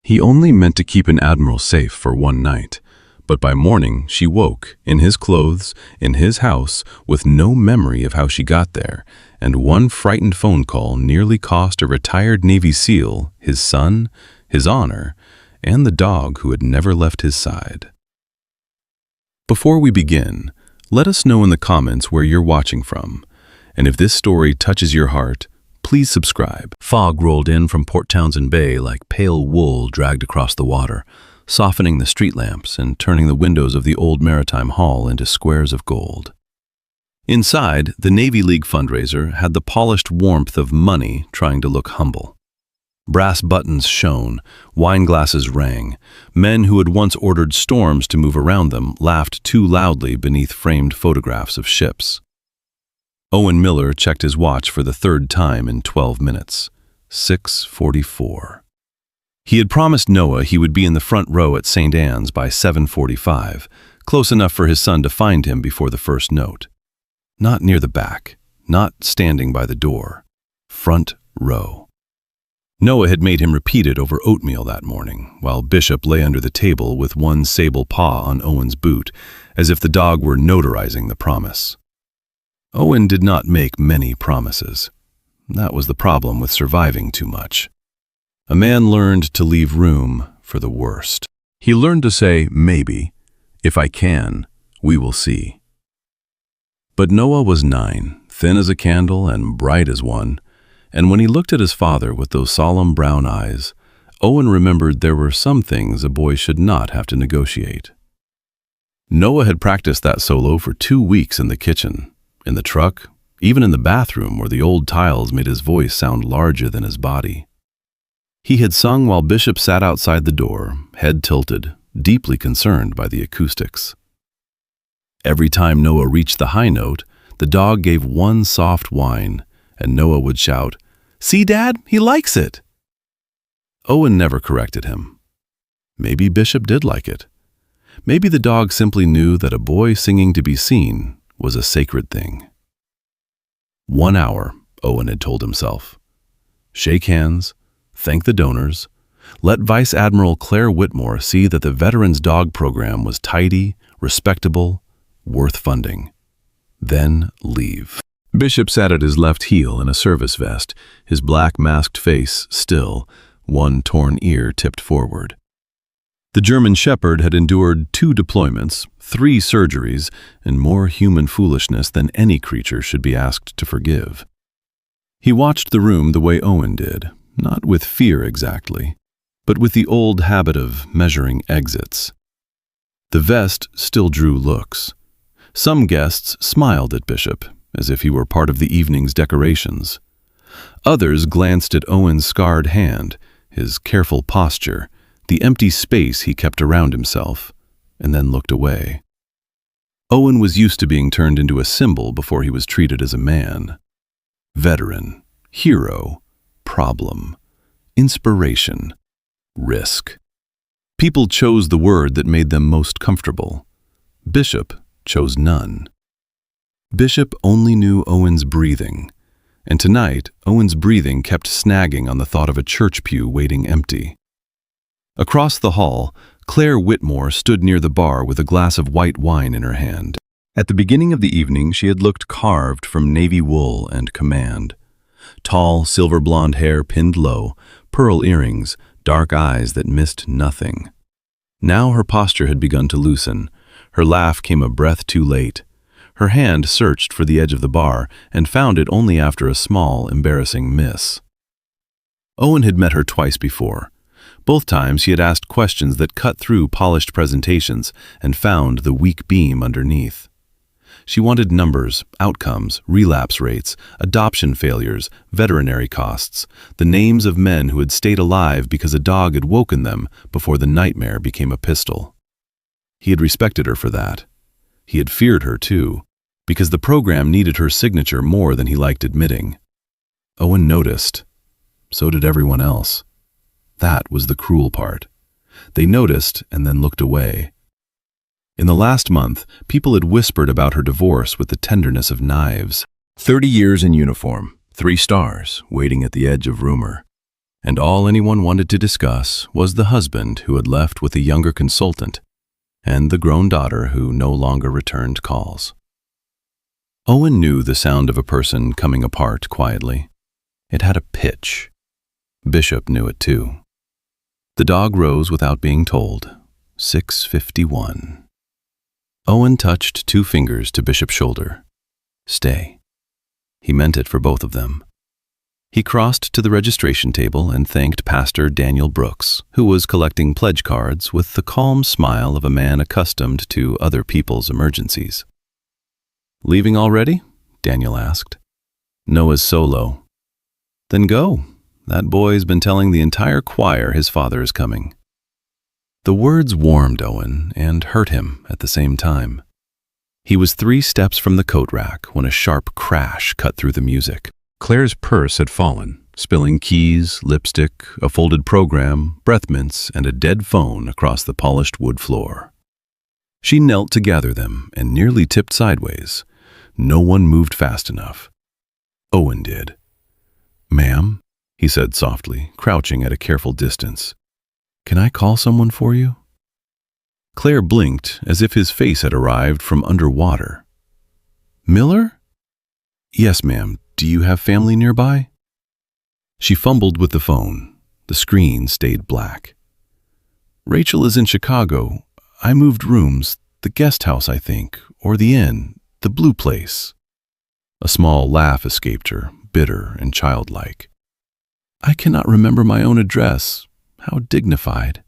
He only meant to keep an Admiral safe for one night, but by morning she woke, in his clothes, in his house, with no memory of how she got there, and one frightened phone call nearly cost a retired Navy SEAL his son, his honor, and the dog who had never left his side. Before we begin, let us know in the comments where you're watching from, and if this story touches your heart, please subscribe. Fog rolled in from Port Townsend Bay like pale wool dragged across the water, softening the street lamps and turning the windows of the old Maritime Hall into squares of gold. Inside, the Navy League fundraiser had the polished warmth of money trying to look humble. Brass buttons shone, wine glasses rang. Men who had once ordered storms to move around them laughed too loudly beneath framed photographs of ships. Owen Miller checked his watch for the third time in 12 minutes. 6:44. He had promised Noah he would be in the front row at St. Anne's by 7:45, close enough for his son to find him before the first note. Not near the back, not standing by the door. Front row. Noah had made him repeat it over oatmeal that morning, while Bishop lay under the table with one sable paw on Owen's boot, as if the dog were notarizing the promise. Owen did not make many promises. That was the problem with surviving too much. A man learned to leave room for the worst. He learned to say, maybe, if I can, we will see. But Noah was 9, thin as a candle and bright as one, and when he looked at his father with those solemn brown eyes, Owen remembered there were some things a boy should not have to negotiate. Noah had practiced that solo for 2 weeks in the kitchen, in the truck, even in the bathroom where the old tiles made his voice sound larger than his body. He had sung while Bishop sat outside the door, head tilted, deeply concerned by the acoustics. Every time Noah reached the high note, the dog gave one soft whine, and Noah would shout, "See, Dad, he likes it!" Owen never corrected him. Maybe Bishop did like it. Maybe the dog simply knew that a boy singing to be seen was a sacred thing. 1 hour, Owen had told himself. Shake hands, thank the donors, let Vice Admiral Claire Whitmore see that the Veterans Dog Program was tidy, respectable, worth funding. Then leave. Bishop sat at his left heel in a service vest, his black masked face still, one torn ear tipped forward. The German Shepherd had endured 2 deployments, 3 surgeries, and more human foolishness than any creature should be asked to forgive. He watched the room the way Owen did, not with fear exactly, but with the old habit of measuring exits. The vest still drew looks. Some guests smiled at Bishop, as if he were part of the evening's decorations. Others glanced at Owen's scarred hand, his careful posture, the empty space he kept around himself, and then looked away. Owen was used to being turned into a symbol before he was treated as a man. Veteran, hero, problem, inspiration, risk. People chose the word that made them most comfortable. Bishop chose none. Bishop only knew Owen's breathing, and tonight Owen's breathing kept snagging on the thought of a church pew waiting empty. Across the hall, Claire Whitmore stood near the bar with a glass of white wine in her hand. At the beginning of the evening, she had looked carved from navy wool and command. Tall, silver blonde hair pinned low, pearl earrings, dark eyes that missed nothing. Now her posture had begun to loosen. Her laugh came a breath too late. Her hand searched for the edge of the bar and found it only after a small, embarrassing miss. Owen had met her twice before. Both times he had asked questions that cut through polished presentations and found the weak beam underneath. She wanted numbers, outcomes, relapse rates, adoption failures, veterinary costs, the names of men who had stayed alive because a dog had woken them before the nightmare became a pistol. He had respected her for that. He had feared her, too, because the program needed her signature more than he liked admitting. Owen noticed. So did everyone else. That was the cruel part. They noticed and then looked away. In the last month, people had whispered about her divorce with the tenderness of knives. 30 years in uniform, 3 stars, waiting at the edge of rumor. and all anyone wanted to discuss was the husband who had left with a younger consultant and the grown daughter who no longer returned calls. Owen knew the sound of a person coming apart quietly. It had a pitch. Bishop knew it too. The dog rose without being told. 6:51. Owen touched 2 fingers to Bishop's shoulder. Stay. He meant it for both of them. He crossed to the registration table and thanked Pastor Daniel Brooks, who was collecting pledge cards with the calm smile of a man accustomed to other people's emergencies. Leaving already? Daniel asked. Noah's solo. Then go. That boy's been telling the entire choir his father is coming. The words warmed Owen and hurt him at the same time. He was 3 steps from the coat rack when a sharp crash cut through the music. Claire's purse had fallen, spilling keys, lipstick, a folded program, breath mints, and a dead phone across the polished wood floor. She knelt to gather them and nearly tipped sideways. No one moved fast enough. Owen did. Ma'am, he said softly, crouching at a careful distance. Can I call someone for you? Claire blinked as if his face had arrived from underwater. Miller? Yes, ma'am. Do you have family nearby? She fumbled with the phone. The screen stayed black. Rachel is in Chicago. I moved rooms, the guest house, I think, or the inn, the blue place. A small laugh escaped her, bitter and childlike. I cannot remember my own address. How dignified.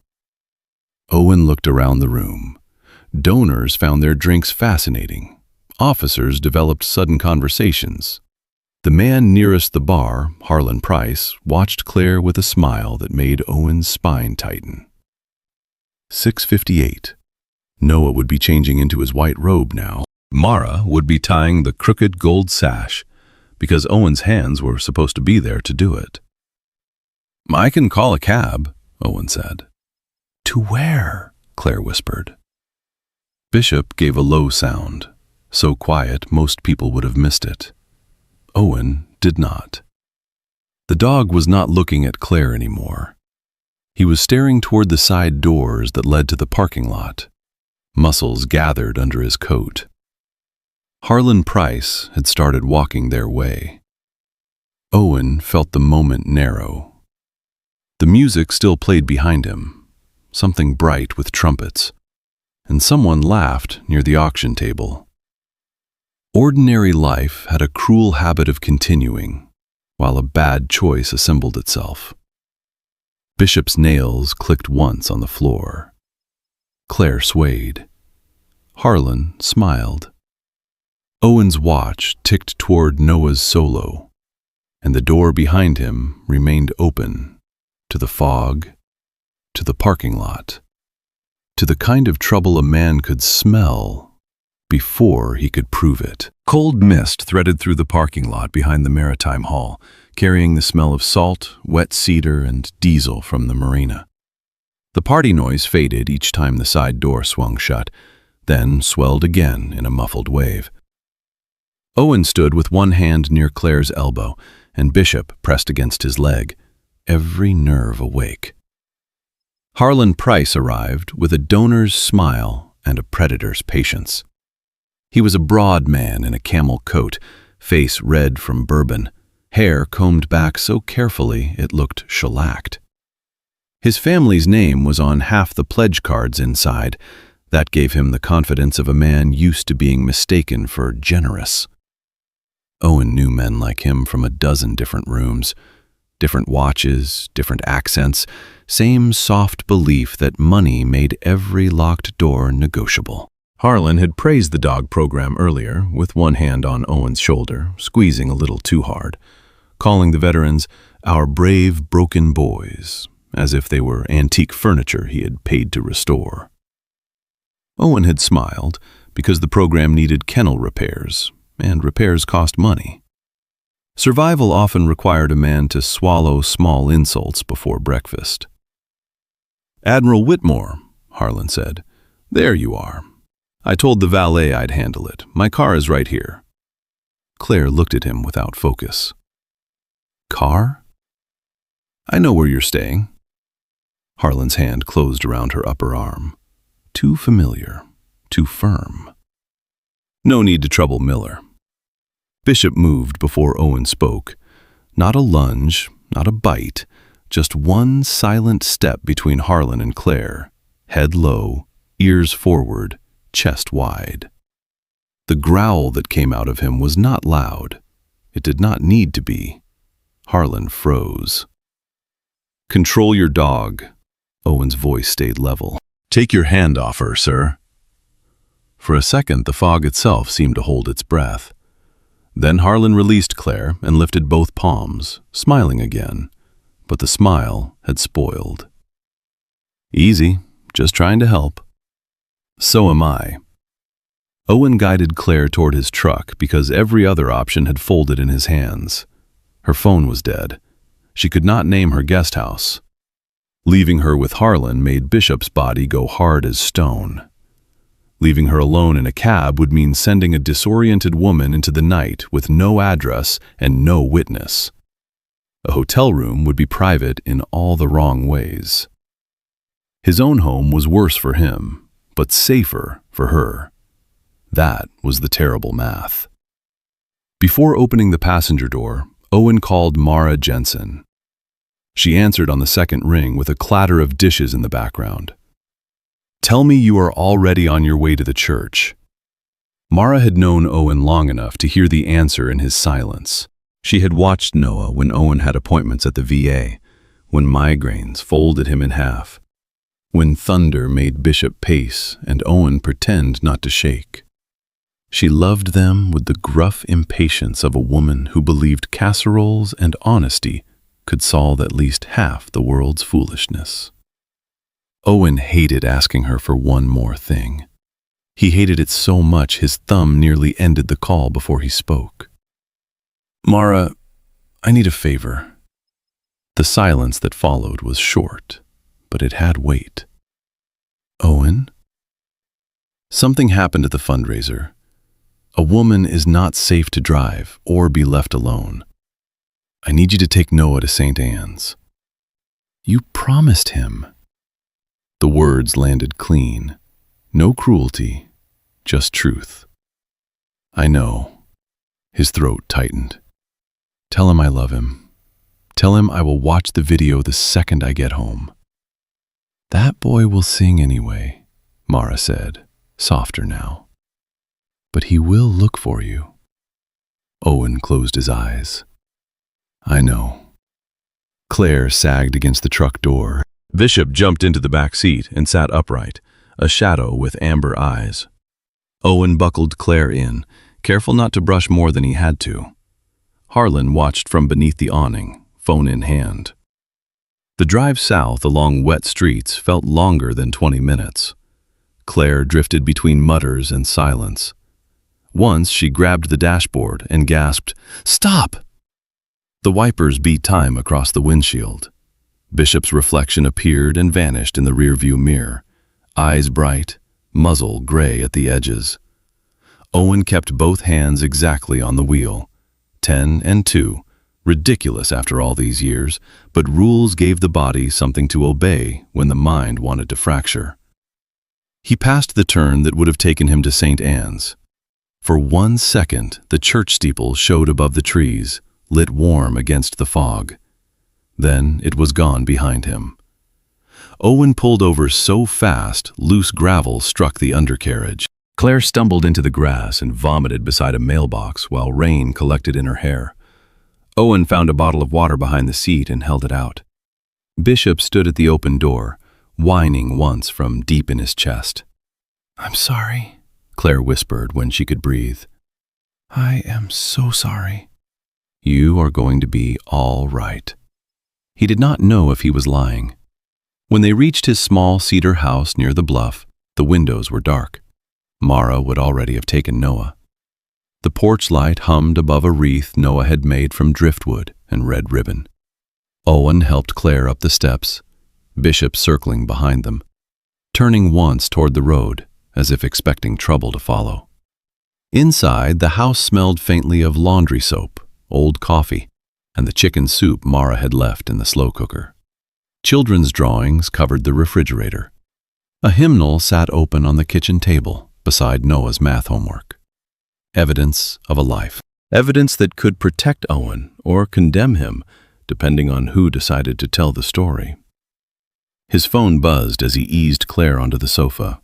Owen looked around the room. Donors found their drinks fascinating. Officers developed sudden conversations. The man nearest the bar, Harlan Price, watched Claire with a smile that made Owen's spine tighten. 6:58. Noah would be changing into his white robe now. Mara would be tying the crooked gold sash, because Owen's hands were supposed to be there to do it. I can call a cab, Owen said. To where? Claire whispered. Bishop gave a low sound, so quiet most people would have missed it. Owen did not. The dog was not looking at Claire anymore. He was staring toward the side doors that led to the parking lot. Muscles gathered under his coat. Harlan Price had started walking their way. Owen felt the moment narrow. The music still played behind him, something bright with trumpets, and someone laughed near the auction table. Ordinary life had a cruel habit of continuing, while a bad choice assembled itself. Bishop's nails clicked once on the floor. Claire swayed. Harlan smiled. Owen's watch ticked toward Noah's solo, and the door behind him remained open. To the fog, to the parking lot, to the kind of trouble a man could smell before he could prove it. Cold mist threaded through the parking lot behind the Maritime Hall, carrying the smell of salt, wet cedar, and diesel from the marina. The party noise faded each time the side door swung shut, then swelled again in a muffled wave. Owen stood with one hand near Claire's elbow, and Bishop pressed against his leg, every nerve awake. Harlan Price arrived with a donor's smile and a predator's patience. He was a broad man in a camel coat, face red from bourbon, hair combed back so carefully it looked shellacked. His family's name was on half the pledge cards inside. That gave him the confidence of a man used to being mistaken for generous. Owen knew men like him from a dozen different rooms. Different watches, different accents, same soft belief that money made every locked door negotiable. Harlan had praised the dog program earlier, with one hand on Owen's shoulder, squeezing a little too hard, calling the veterans our brave broken boys, as if they were antique furniture he had paid to restore. Owen had smiled because the program needed kennel repairs, and repairs cost money. Survival often required a man to swallow small insults before breakfast. Admiral Whitmore, Harlan said. There you are. I told the valet I'd handle it. My car is right here. Claire looked at him without focus. Car? I know where you're staying. Harlan's hand closed around her upper arm. Too familiar, too firm. No need to trouble Miller. Bishop moved before Owen spoke. Not a lunge, not a bite, just one silent step between Harlan and Claire, head low, ears forward, chest wide. The growl that came out of him was not loud. It did not need to be. Harlan froze. Control your dog. Owen's voice stayed level. Take your hand off her, sir. For a second, the fog itself seemed to hold its breath. Then Harlan released Claire and lifted both palms, smiling again, but the smile had spoiled. Easy, just trying to help. So am I. Owen guided Claire toward his truck because every other option had folded in his hands. Her phone was dead. She could not name her guest house. Leaving her with Harlan made Bishop's body go hard as stone. Leaving her alone in a cab would mean sending a disoriented woman into the night with no address and no witness. A hotel room would be private in all the wrong ways. His own home was worse for him, but safer for her. That was the terrible math. Before opening the passenger door, Owen called Mara Jensen. She answered on the second ring with a clatter of dishes in the background. Tell me you are already on your way to the church. Mara had known Owen long enough to hear the answer in his silence. She had watched Noah when Owen had appointments at the VA, when migraines folded him in half, when thunder made Bishop pace and Owen pretend not to shake. She loved them with the gruff impatience of a woman who believed casseroles and honesty could solve at least half the world's foolishness. Owen hated asking her for one more thing. He hated it so much his thumb nearly ended the call before he spoke. Mara, I need a favor. The silence that followed was short, but it had weight. Owen? Something happened at the fundraiser. A woman is not safe to drive or be left alone. I need you to take Noah to St. Anne's. You promised him. The words landed clean. No cruelty, just truth. I know. His throat tightened. Tell him I love him. Tell him I will watch the video the second I get home. That boy will sing anyway, Mara said, softer now. But he will look for you. Owen closed his eyes. I know. Claire sagged against the truck door. Bishop jumped into the back seat and sat upright, a shadow with amber eyes. Owen buckled Claire in, careful not to brush more than he had to. Harlan watched from beneath the awning, phone in hand. The drive south along wet streets felt longer than 20 minutes. Claire drifted between mutters and silence. Once she grabbed the dashboard and gasped, "Stop!" The wipers beat time across the windshield. Bishop's reflection appeared and vanished in the rearview mirror, eyes bright, muzzle gray at the edges. Owen kept both hands exactly on the wheel. 10 and 2, ridiculous after all these years, but rules gave the body something to obey when the mind wanted to fracture. He passed the turn that would have taken him to St. Anne's. For 1 second, the church steeple showed above the trees, lit warm against the fog. Then it was gone behind him. Owen pulled over so fast, loose gravel struck the undercarriage. Claire stumbled into the grass and vomited beside a mailbox while rain collected in her hair. Owen found a bottle of water behind the seat and held it out. Bishop stood at the open door, whining once from deep in his chest. "I'm sorry," Claire whispered when she could breathe. "I am so sorry." "You are going to be all right." He did not know if he was lying. When they reached his small cedar house near the bluff, the windows were dark. Mara would already have taken Noah. The porch light hummed above a wreath Noah had made from driftwood and red ribbon. Owen helped Claire up the steps, Bishop circling behind them, turning once toward the road, as if expecting trouble to follow. Inside, the house smelled faintly of laundry soap, old coffee, and the chicken soup Mara had left in the slow cooker. Children's drawings covered the refrigerator. A hymnal sat open on the kitchen table beside Noah's math homework. Evidence of a life. Evidence that could protect Owen or condemn him, depending on who decided to tell the story. His phone buzzed as he eased Claire onto the sofa.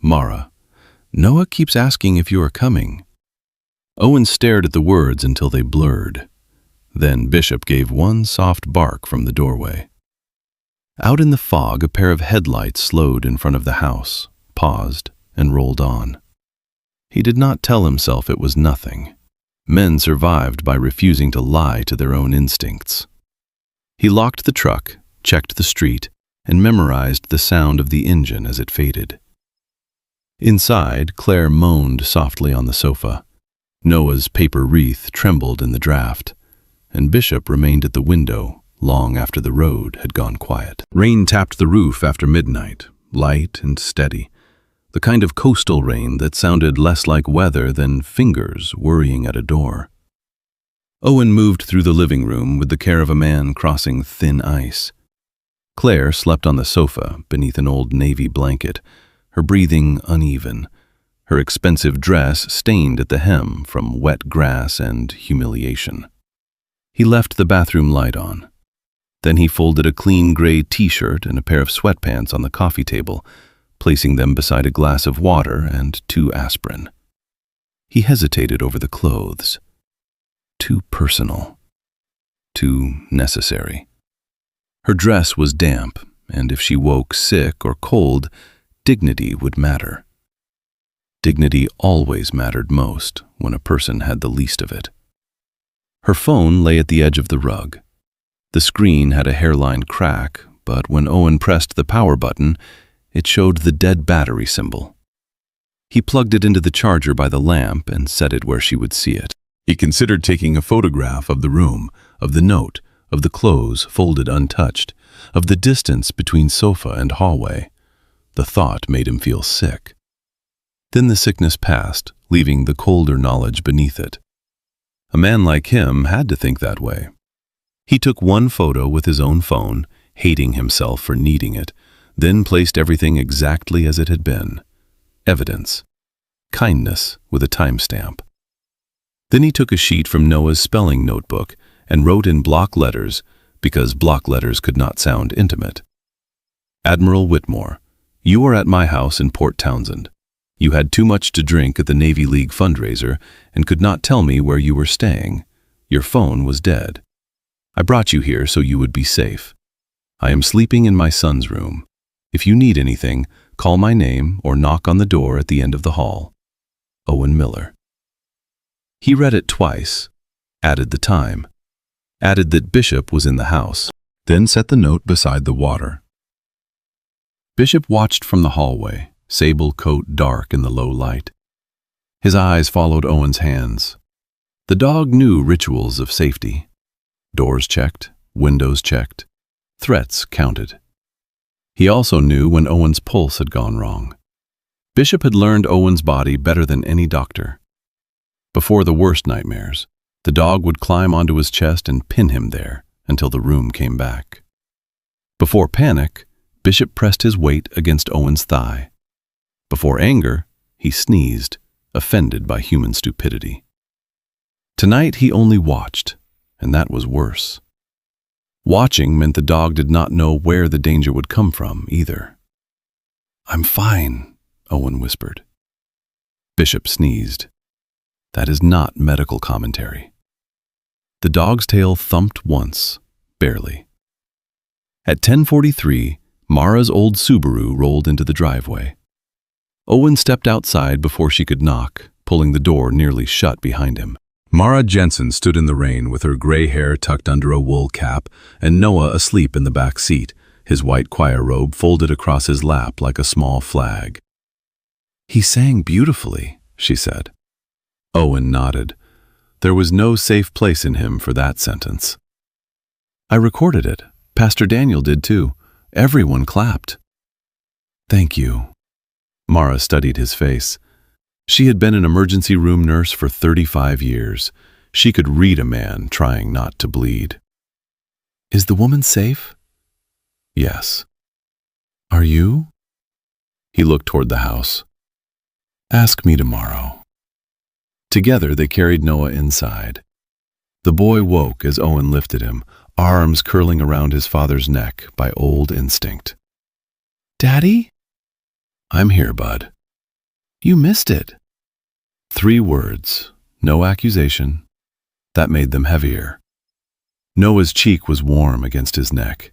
Mara, Noah keeps asking if you are coming. Owen stared at the words until they blurred. Then Bishop gave one soft bark from the doorway. Out in the fog, a pair of headlights slowed in front of the house, paused, and rolled on. He did not tell himself it was nothing. Men survived by refusing to lie to their own instincts. He locked the truck, checked the street, and memorized the sound of the engine as it faded. Inside, Claire moaned softly on the sofa. Noah's paper wreath trembled in the draft, and Bishop remained at the window long after the road had gone quiet. Rain tapped the roof after midnight, light and steady, the kind of coastal rain that sounded less like weather than fingers worrying at a door. Owen moved through the living room with the care of a man crossing thin ice. Claire slept on the sofa beneath an old navy blanket, her breathing uneven, her expensive dress stained at the hem from wet grass and humiliation. He left the bathroom light on. Then he folded a clean gray t-shirt and a pair of sweatpants on the coffee table, placing them beside a glass of water and 2 aspirin. He hesitated over the clothes. Too personal. Too necessary. Her dress was damp, and if she woke sick or cold, dignity would matter. Dignity always mattered most when a person had the least of it. Her phone lay at the edge of the rug. The screen had a hairline crack, but when Owen pressed the power button, it showed the dead battery symbol. He plugged it into the charger by the lamp and set it where she would see it. He considered taking a photograph of the room, of the note, of the clothes folded untouched, of the distance between sofa and hallway. The thought made him feel sick. Then the sickness passed, leaving the colder knowledge beneath it. A man like him had to think that way. He took one photo with his own phone, hating himself for needing it, then placed everything exactly as it had been. Evidence. Kindness with a timestamp. Then he took a sheet from Noah's spelling notebook and wrote in block letters, because block letters could not sound intimate. Admiral Whitmore, you are at my house in Port Townsend. You had too much to drink at the Navy League fundraiser and could not tell me where you were staying. Your phone was dead. I brought you here so you would be safe. I am sleeping in my son's room. If you need anything, call my name or knock on the door at the end of the hall. Owen Miller. He read it twice, added the time, added that Bishop was in the house, then set the note beside the water. Bishop watched from the hallway, sable coat dark in the low light. His eyes followed Owen's hands. The dog knew rituals of safety. Doors checked, windows checked, threats counted. He also knew when Owen's pulse had gone wrong. Bishop had learned Owen's body better than any doctor. Before the worst nightmares, the dog would climb onto his chest and pin him there until the room came back. Before panic, Bishop pressed his weight against Owen's thigh. Before anger, he sneezed, offended by human stupidity. Tonight he only watched, and that was worse. Watching meant the dog did not know where the danger would come from either. I'm fine, Owen whispered. Bishop sneezed. That is not medical commentary. The dog's tail thumped once, barely. At 10:43, Mara's old Subaru rolled into the driveway. Owen stepped outside before she could knock, pulling the door nearly shut behind him. Mara Jensen stood in the rain with her gray hair tucked under a wool cap and Noah asleep in the back seat, his white choir robe folded across his lap like a small flag. He sang beautifully, she said. Owen nodded. There was no safe place in him for that sentence. I recorded it. Pastor Daniel did too. Everyone clapped. Thank you. Mara studied his face. She had been an emergency room nurse for 35 years. She could read a man trying not to bleed. "Is the woman safe?" "Yes." "Are you?" He looked toward the house. "Ask me tomorrow." Together they carried Noah inside. The boy woke as Owen lifted him, arms curling around his father's neck by old instinct. "Daddy?" "I'm here, bud." "You missed it." 3 words, no accusation. That made them heavier. Noah's cheek was warm against his neck.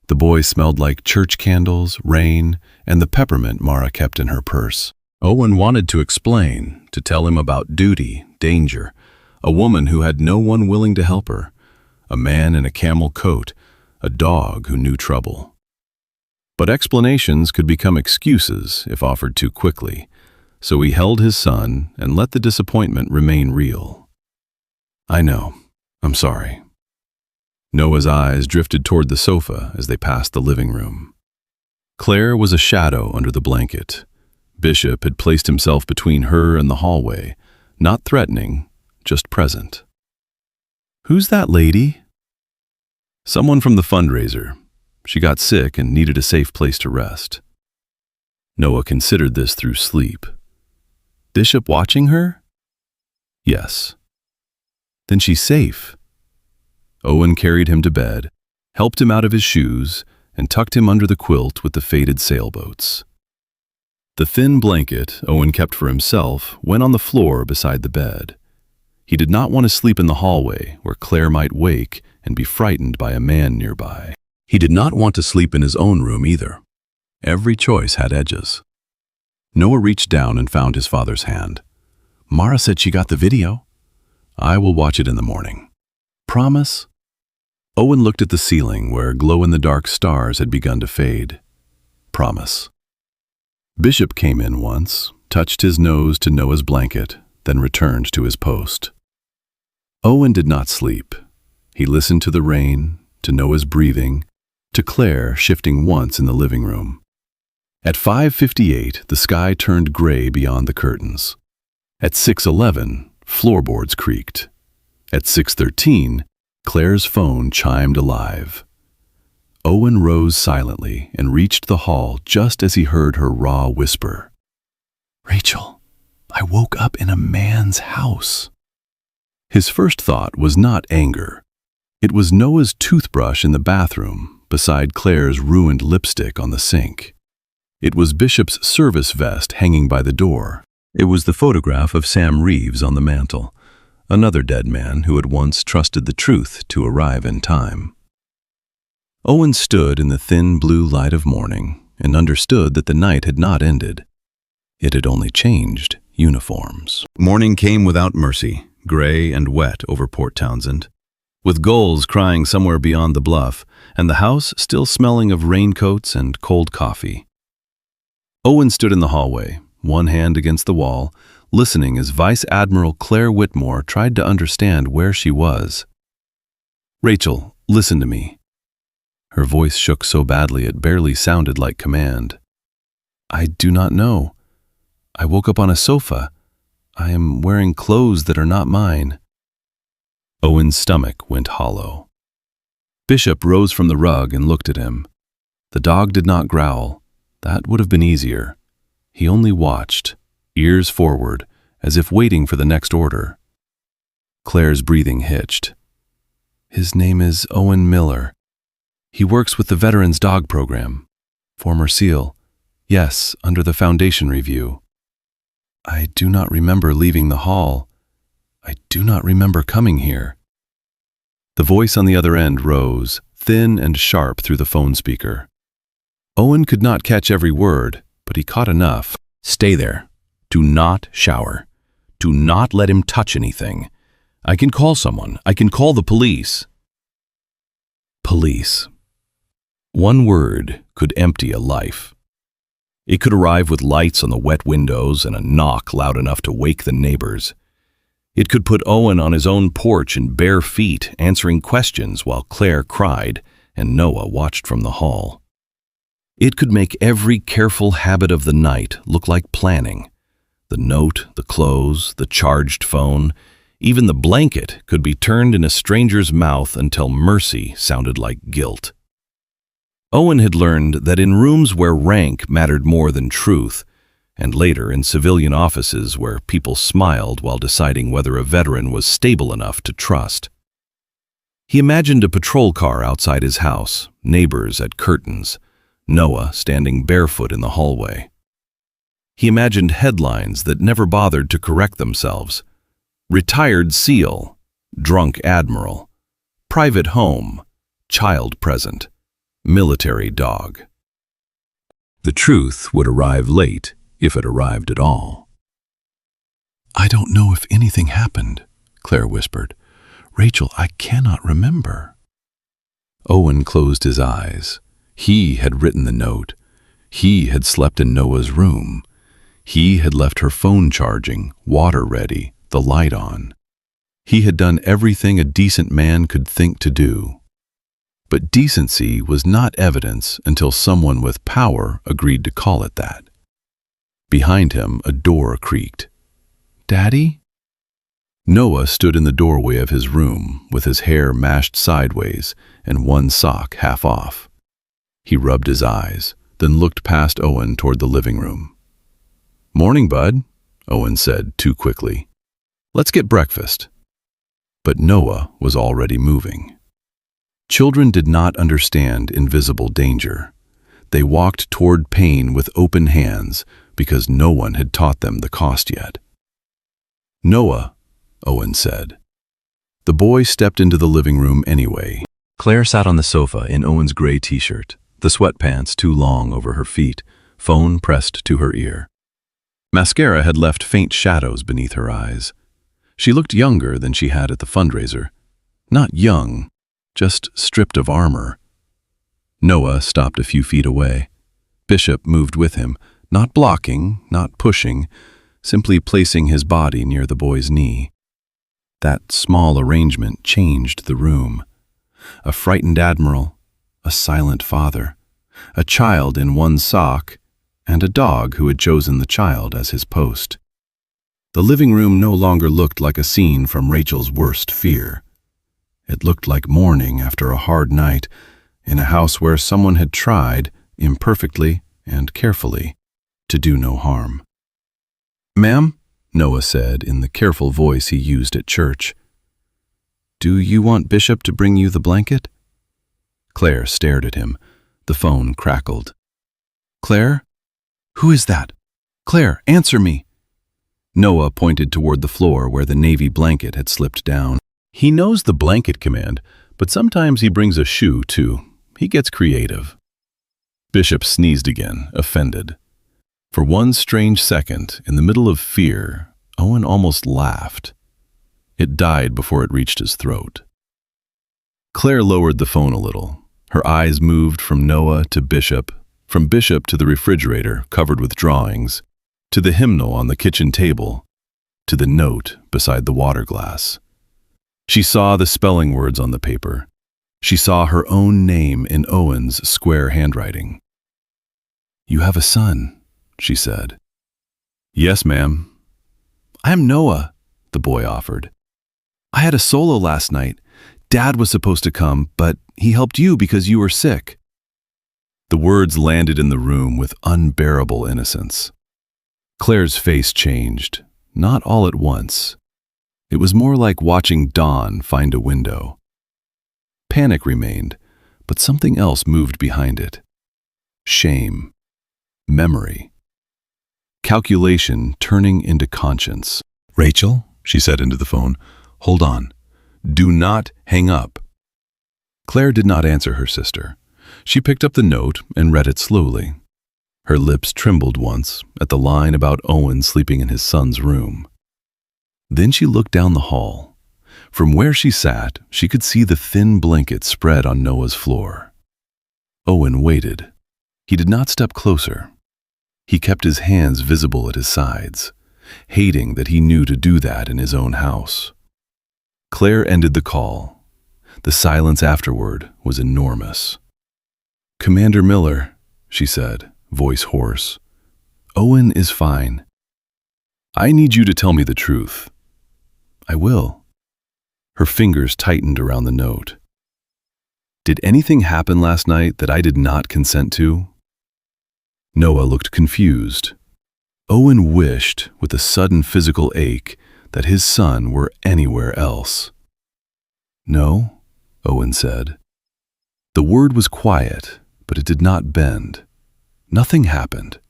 The boy smelled like church candles, rain, and the peppermint Mara kept in her purse. Owen wanted to explain, to tell him about duty, danger, a woman who had no one willing to help her, a man in a camel coat, a dog who knew trouble. But explanations could become excuses if offered too quickly, so he held his son and let the disappointment remain real. "I know. I'm sorry." Noah's eyes drifted toward the sofa as they passed the living room. Claire was a shadow under the blanket. Bishop had placed himself between her and the hallway, not threatening, just present. "Who's that lady?" "Someone from the fundraiser. She got sick and needed a safe place to rest." Noah considered this through sleep. "Bishop watching her?" "Yes." "Then she's safe." Owen carried him to bed, helped him out of his shoes, and tucked him under the quilt with the faded sailboats. The thin blanket Owen kept for himself went on the floor beside the bed. He did not want to sleep in the hallway where Claire might wake and be frightened by a man nearby. He did not want to sleep in his own room either. Every choice had edges. Noah reached down and found his father's hand. "Mara said she got the video." "I will watch it in the morning." "Promise?" Owen looked at the ceiling where glow-in-the-dark stars had begun to fade. "Promise." Bishop came in once, touched his nose to Noah's blanket, then returned to his post. Owen did not sleep. He listened to the rain, to Noah's breathing, to Claire shifting once in the living room. At 5:58, the sky turned gray beyond the curtains. At 6:11, floorboards creaked. At 6:13, Claire's phone chimed alive. Owen rose silently and reached the hall just as he heard her raw whisper. "Rachel, I woke up in a man's house." His first thought was not anger. It was Noah's toothbrush in the bathroom beside Claire's ruined lipstick on the sink. It was Bishop's service vest hanging by the door. It was the photograph of Sam Reeves on the mantel, another dead man who had once trusted the truth to arrive in time. Owen stood in the thin blue light of morning and understood that the night had not ended. It had only changed uniforms. Morning came without mercy, gray and wet over Port Townsend, with gulls crying somewhere beyond the bluff, and the house still smelling of raincoats and cold coffee. Owen stood in the hallway, one hand against the wall, listening as Vice Admiral Claire Whitmore tried to understand where she was. "Rachel, listen to me." Her voice shook so badly it barely sounded like command. "I do not know. I woke up on a sofa. I am wearing clothes that are not mine." Owen's stomach went hollow. Bishop rose from the rug and looked at him. The dog did not growl. That would have been easier. He only watched, ears forward, as if waiting for the next order. Claire's breathing hitched. "His name is Owen Miller. He works with the Veterans Dog Program. Former SEAL. Yes, under the Foundation review. I do not remember leaving the hall. I do not remember coming here." The voice on the other end rose, thin and sharp through the phone speaker. Owen could not catch every word, but he caught enough. "Stay there. Do not shower. Do not let him touch anything. I can call someone. I can call the police." Police. One word could empty a life. It could arrive with lights on the wet windows and a knock loud enough to wake the neighbors. It could put Owen on his own porch in bare feet, answering questions while Claire cried and Noah watched from the hall. It could make every careful habit of the night look like planning. The note, the clothes, the charged phone. Even the blanket could be turned in a stranger's mouth until mercy sounded like guilt. Owen had learned that in rooms where rank mattered more than truth, and later in civilian offices where people smiled while deciding whether a veteran was stable enough to trust. He imagined a patrol car outside his house, neighbors at curtains, Noah standing barefoot in the hallway. He imagined headlines that never bothered to correct themselves. Retired SEAL, drunk Admiral, private home, child present, military dog. The truth would arrive late, if it arrived at all. "I don't know if anything happened," Claire whispered. "Rachel, I cannot remember." Owen closed his eyes. He had written the note. He had slept in Noah's room. He had left her phone charging, water ready, the light on. He had done everything a decent man could think to do. But decency was not evidence until someone with power agreed to call it that. Behind him, a door creaked. "Daddy?" Noah stood in the doorway of his room with his hair mashed sideways and one sock half off. He rubbed his eyes, then looked past Owen toward the living room. "Morning, bud," Owen said too quickly. "Let's get breakfast." But Noah was already moving. Children did not understand invisible danger. They walked toward pain with open hands because no one had taught them the cost yet. "Noah," Owen said. The boy stepped into the living room anyway. Claire sat on the sofa in Owen's gray t-shirt, the sweatpants too long over her feet, phone pressed to her ear. Mascara had left faint shadows beneath her eyes. She looked younger than she had at the fundraiser. Not young, just stripped of armor. Noah stopped a few feet away. Bishop moved with him, not blocking, not pushing, simply placing his body near the boy's knee. That small arrangement changed the room. A frightened admiral, a silent father, a child in one sock, and a dog who had chosen the child as his post. The living room no longer looked like a scene from Rachel's worst fear. It looked like mourning after a hard night in a house where someone had tried, imperfectly and carefully, to do no harm. "Ma'am," Noah said in the careful voice he used at church, "do you want Bishop to bring you the blanket?" Claire stared at him. The phone crackled. "Claire? Who is that? Claire, answer me!" Noah pointed toward the floor where the navy blanket had slipped down. He knows the blanket command, but sometimes he brings a shoe too. He gets creative. Bishop sneezed again, offended. For one strange second, in the middle of fear, Owen almost laughed. It died before it reached his throat. Claire lowered the phone a little. Her eyes moved from Noah to Bishop, from Bishop to the refrigerator covered with drawings, to the hymnal on the kitchen table, to the note beside the water glass. She saw the spelling words on the paper. She saw her own name in Owen's square handwriting. "You have a son," she said. "Yes, ma'am." "I'm Noah," the boy offered. "I had a solo last night. Dad was supposed to come, but he helped you because you were sick." The words landed in the room with unbearable innocence. Claire's face changed, not all at once. It was more like watching dawn find a window. Panic remained, but something else moved behind it. Shame. Memory. Calculation turning into conscience. "Rachel," she said into the phone, "hold on. Do not hang up." Claire did not answer her sister. She picked up the note and read it slowly. Her lips trembled once at the line about Owen sleeping in his son's room. Then she looked down the hall. From where she sat, she could see the thin blanket spread on Noah's floor. Owen waited. He did not step closer. He kept his hands visible at his sides, hating that he knew to do that in his own house. Claire ended the call. The silence afterward was enormous. "Commander Miller," she said, voice hoarse, "Owen is fine. I need you to tell me the truth. I will." Her fingers tightened around the note. "Did anything happen last night that I did not consent to?" Noah looked confused. Owen wished, with a sudden physical ache, that his son were anywhere else. "No," Owen said. The word was quiet, but it did not bend. "Nothing happened.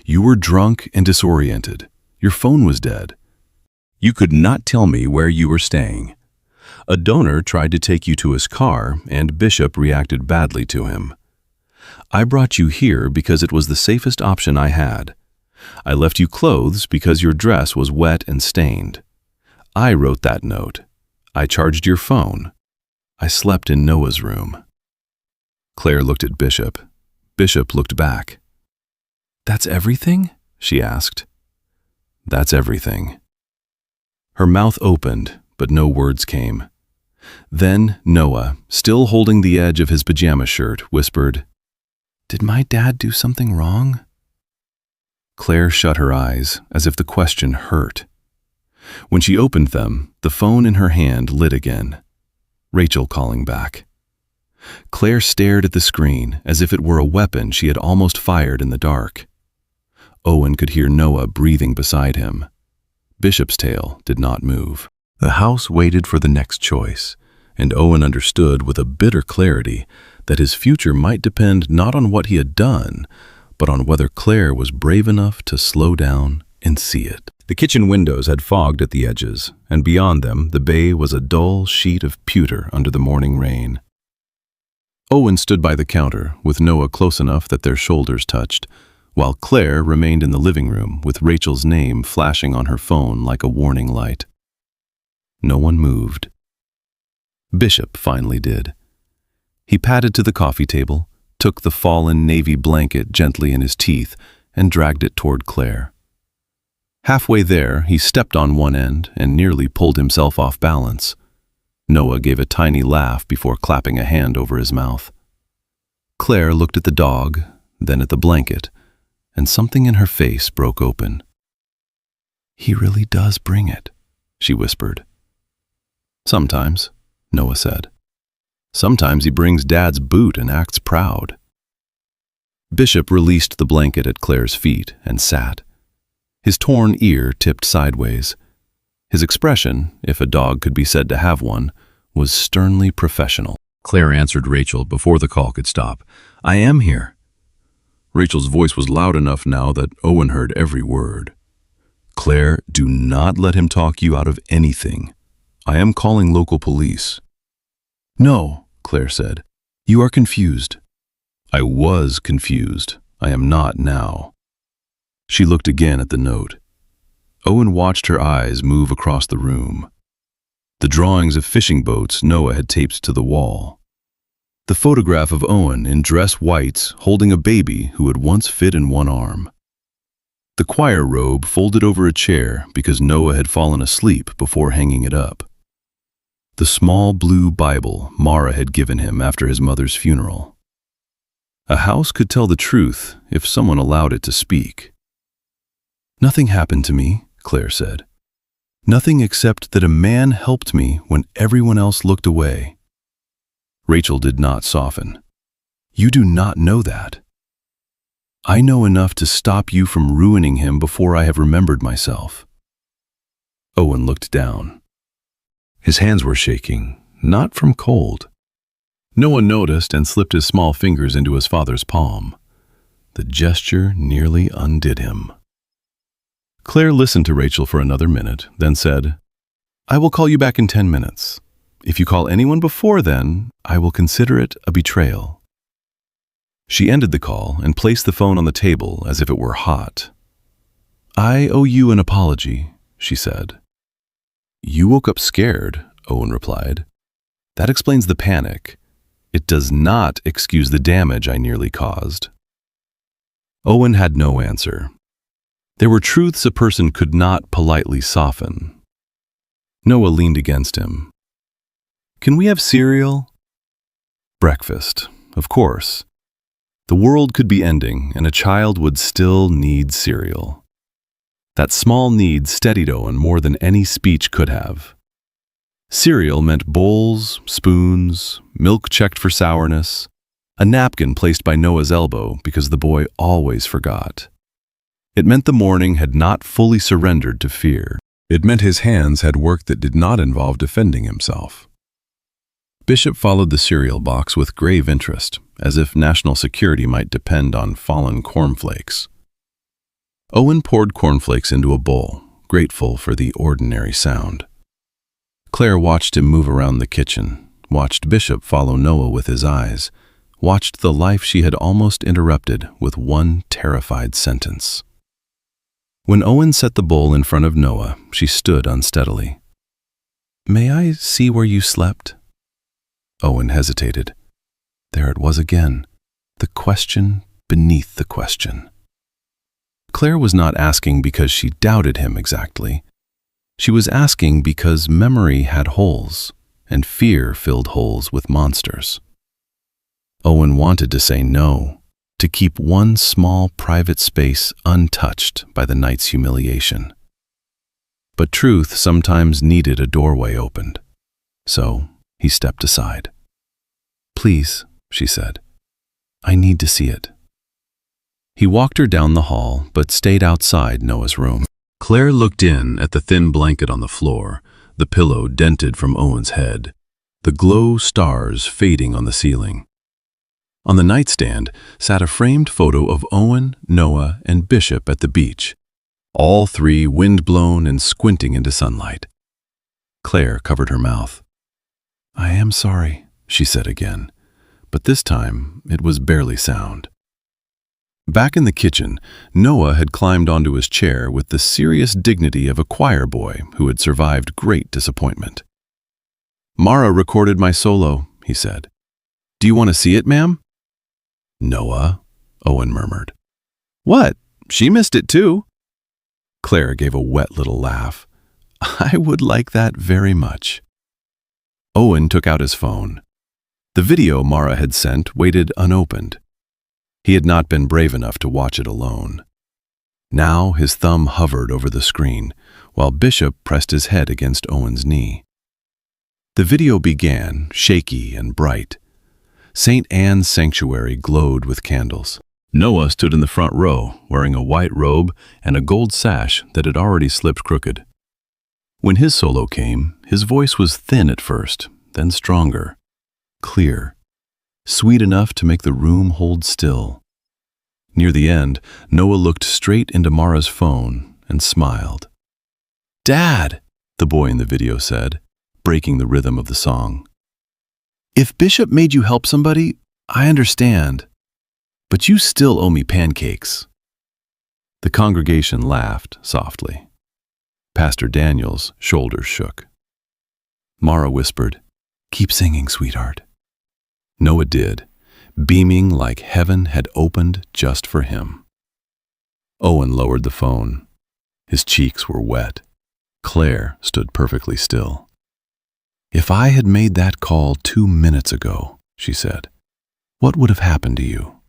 You were drunk and disoriented. Your phone was dead. You could not tell me where you were staying. A donor tried to take you to his car, and Bishop reacted badly to him. I brought you here because it was the safest option I had. I left you clothes because your dress was wet and stained. I wrote that note. I charged your phone. I slept in Noah's room." Claire looked at Bishop. Bishop looked back. "That's everything?" she asked. "That's everything." Her mouth opened, but no words came. Then Noah, still holding the edge of his pajama shirt, whispered, "Did my dad do something wrong?" Claire shut her eyes, as if the question hurt. When she opened them, the phone in her hand lit again. Rachel calling back. Claire stared at the screen as if it were a weapon she had almost fired in the dark. Owen could hear Noah breathing beside him. Bishop's tail did not move. The house waited for the next choice, and Owen understood with a bitter clarity that his future might depend not on what he had done, but on whether Claire was brave enough to slow down and see it. The kitchen windows had fogged at the edges, and beyond them the bay was a dull sheet of pewter under the morning rain. Owen stood by the counter, with Noah close enough that their shoulders touched, while Claire remained in the living room with Rachel's name flashing on her phone like a warning light. No one moved. Bishop finally did. He padded to the coffee table, took the fallen navy blanket gently in his teeth, and dragged it toward Claire. Halfway there, he stepped on one end and nearly pulled himself off balance. Noah gave a tiny laugh before clapping a hand over his mouth. Claire looked at the dog, then at the blanket, and something in her face broke open. "He really does bring it," she whispered. "Sometimes," Noah said. "Sometimes he brings Dad's boot and acts proud." Bishop released the blanket at Claire's feet and sat. His torn ear tipped sideways. His expression, if a dog could be said to have one, was sternly professional. Claire answered Rachel before the call could stop. "I am here." Rachel's voice was loud enough now that Owen heard every word. "Claire, do not let him talk you out of anything. I am calling local police." "No," Claire said. "You are confused." "I was confused. I am not now." She looked again at the note. Owen watched her eyes move across the room. The drawings of fishing boats Noah had taped to the wall. The photograph of Owen in dress whites holding a baby who had once fit in one arm. The choir robe folded over a chair because Noah had fallen asleep before hanging it up. The small blue Bible Mara had given him after his mother's funeral. A house could tell the truth if someone allowed it to speak. "Nothing happened to me," Claire said. "Nothing except that a man helped me when everyone else looked away." Rachel did not soften. "You do not know that. I know enough to stop you from ruining him before I have remembered myself." Owen looked down. His hands were shaking, not from cold. Noah noticed and slipped his small fingers into his father's palm. The gesture nearly undid him. Claire listened to Rachel for another minute, then said, "I will call you back in 10 minutes. If you call anyone before then, I will consider it a betrayal." She ended the call and placed the phone on the table as if it were hot. "I owe you an apology," she said. "You woke up scared," Owen replied. "That explains the panic. It does not excuse the damage I nearly caused." Owen had no answer. There were truths a person could not politely soften. Noah leaned against him. "Can we have cereal?" Breakfast, of course. The world could be ending, and a child would still need cereal. That small need steadied Owen more than any speech could have. Cereal meant bowls, spoons, milk checked for sourness, a napkin placed by Noah's elbow because the boy always forgot. It meant the morning had not fully surrendered to fear. It meant his hands had work that did not involve defending himself. Bishop followed the cereal box with grave interest, as if national security might depend on fallen cornflakes. Owen poured cornflakes into a bowl, grateful for the ordinary sound. Claire watched him move around the kitchen, watched Bishop follow Noah with his eyes, watched the life she had almost interrupted with one terrified sentence. When Owen set the bowl in front of Noah, she stood unsteadily. "May I see where you slept?" Owen hesitated. There it was again, the question beneath the question. Claire was not asking because she doubted him exactly. She was asking because memory had holes, and fear filled holes with monsters. Owen wanted to say no, to keep one small private space untouched by the night's humiliation. But truth sometimes needed a doorway opened, so he stepped aside. "Please," she said, "I need to see it." He walked her down the hall, but stayed outside Noah's room. Claire looked in at the thin blanket on the floor, the pillow dented from Owen's head, the glow stars fading on the ceiling. On the nightstand sat a framed photo of Owen, Noah, and Bishop at the beach, all three wind-blown and squinting into sunlight. Claire covered her mouth. "I am sorry," she said again, but this time it was barely sound. Back in the kitchen, Noah had climbed onto his chair with the serious dignity of a choir boy who had survived great disappointment. "Mara recorded my solo," he said. "Do you want to see it, ma'am?" "Noah," Owen murmured. "What? She missed it too." Claire gave a wet little laugh. "I would like that very much." Owen took out his phone. The video Mara had sent waited unopened. He had not been brave enough to watch it alone. Now his thumb hovered over the screen, while Bishop pressed his head against Owen's knee. The video began, shaky and bright. St. Anne's sanctuary glowed with candles. Noah stood in the front row, wearing a white robe and a gold sash that had already slipped crooked. When his solo came, his voice was thin at first, then stronger, clear, sweet enough to make the room hold still. Near the end, Noah looked straight into Mara's phone and smiled. "Dad," the boy in the video said, breaking the rhythm of the song. "If Bishop made you help somebody, I understand. But you still owe me pancakes." The congregation laughed softly. Pastor Daniel's shoulders shook. Mara whispered, "Keep singing, sweetheart." Noah did, beaming like heaven had opened just for him. Owen lowered the phone. His cheeks were wet. Claire stood perfectly still. "If I had made that call 2 minutes ago," she said, "what would have happened to you?"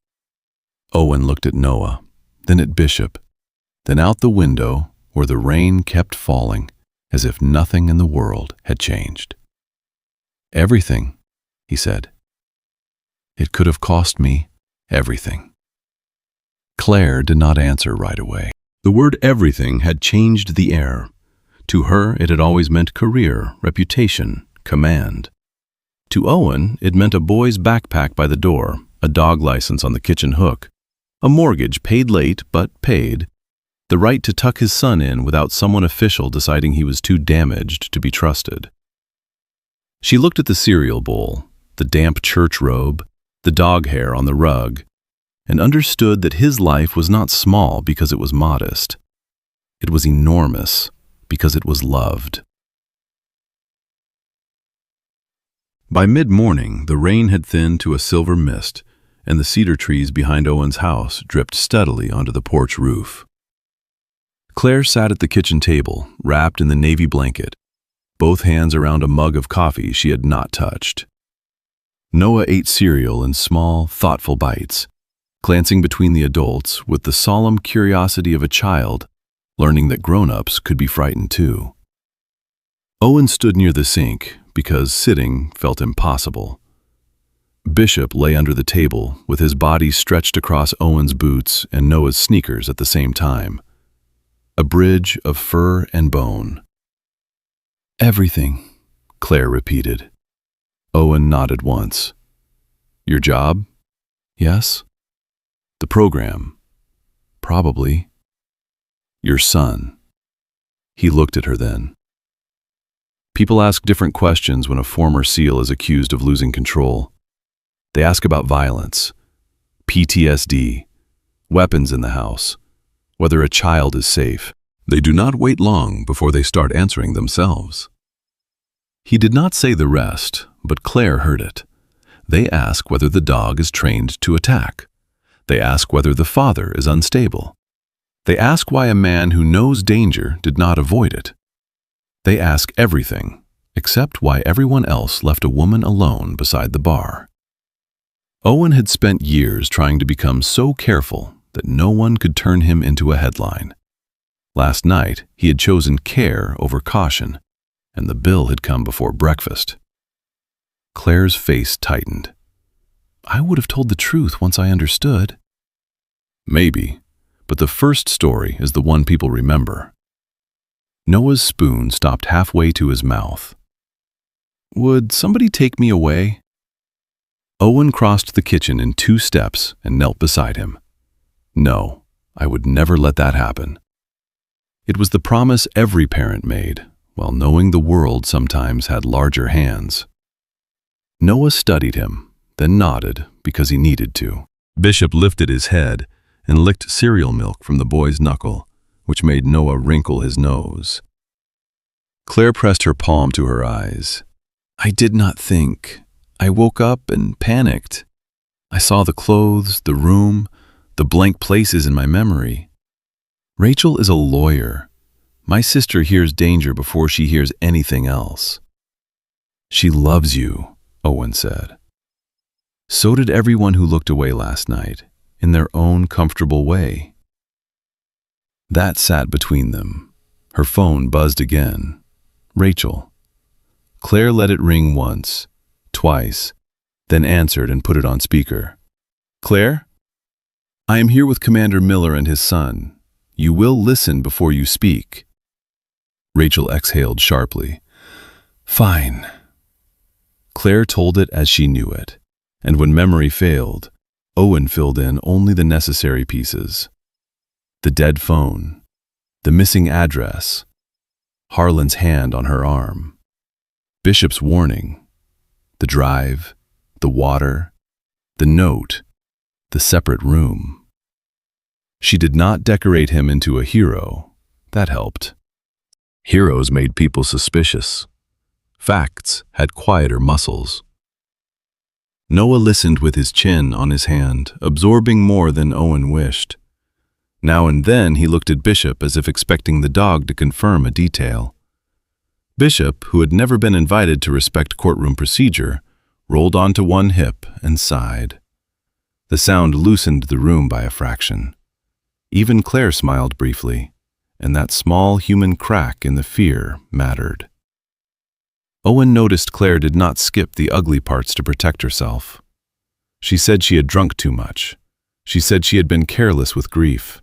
Owen looked at Noah, then at Bishop, then out the window where the rain kept falling as if nothing in the world had changed. "Everything," he said. "It could have cost me everything." Claire did not answer right away. The word everything had changed the air. To her, it had always meant career, reputation, command. To Owen, it meant a boy's backpack by the door, a dog license on the kitchen hook, a mortgage paid late but paid, the right to tuck his son in without someone official deciding he was too damaged to be trusted. She looked at the cereal bowl, the damp church robe, the dog hair on the rug, and understood that his life was not small because it was modest. It was enormous because it was loved. By mid-morning, the rain had thinned to a silver mist, and the cedar trees behind Owen's house dripped steadily onto the porch roof. Claire sat at the kitchen table, wrapped in the navy blanket, both hands around a mug of coffee she had not touched. Noah ate cereal in small, thoughtful bites, glancing between the adults with the solemn curiosity of a child, learning that grown-ups could be frightened too. Owen stood near the sink because sitting felt impossible. Bishop lay under the table with his body stretched across Owen's boots and Noah's sneakers at the same time. A bridge of fur and bone. "Everything," Claire repeated. Owen nodded once. "Your job?" "Yes." "The program?" "Probably." "Your son?" He looked at her then. People ask different questions when a former SEAL is accused of losing control. They ask about violence, PTSD, weapons in the house, whether a child is safe. They do not wait long before they start answering themselves. He did not say the rest, but Claire heard it. They ask whether the dog is trained to attack. They ask whether the father is unstable. They ask why a man who knows danger did not avoid it. They ask everything, except why everyone else left a woman alone beside the bar. Owen had spent years trying to become so careful that no one could turn him into a headline. Last night, he had chosen care over caution, and the bill had come before breakfast. Claire's face tightened. "I would have told the truth once I understood." Maybe, but the first story is the one people remember. Noah's spoon stopped halfway to his mouth. "Would somebody take me away?" Owen crossed the kitchen in 2 steps and knelt beside him. "No, I would never let that happen." It was the promise every parent made, while knowing the world sometimes had larger hands. Noah studied him, then nodded because he needed to. Bishop lifted his head and licked cereal milk from the boy's knuckle, which made Noah wrinkle his nose. Claire pressed her palm to her eyes. "I did not think. I woke up and panicked. I saw the clothes, the room, the blank places in my memory. Rachel is a lawyer. My sister hears danger before she hears anything else." "She loves you," Owen said. So did everyone who looked away last night, in their own comfortable way. That sat between them. Her phone buzzed again. Rachel. Claire let it ring once, twice, then answered and put it on speaker. "Claire? I am here with Commander Miller and his son. You will listen before you speak." Rachel exhaled sharply. "Fine." Claire told it as she knew it, and when memory failed, Owen filled in only the necessary pieces. The dead phone, the missing address, Harlan's hand on her arm, Bishop's warning, the drive, the water, the note, the separate room. She did not decorate him into a hero. That helped. Heroes made people suspicious. Facts had quieter muscles. Noah listened with his chin on his hand, absorbing more than Owen wished. Now and then he looked at Bishop as if expecting the dog to confirm a detail. Bishop, who had never been invited to respect courtroom procedure, rolled onto one hip and sighed. The sound loosened the room by a fraction. Even Claire smiled briefly, and that small human crack in the fear mattered. Owen noticed Claire did not skip the ugly parts to protect herself. She said she had drunk too much. She said she had been careless with grief.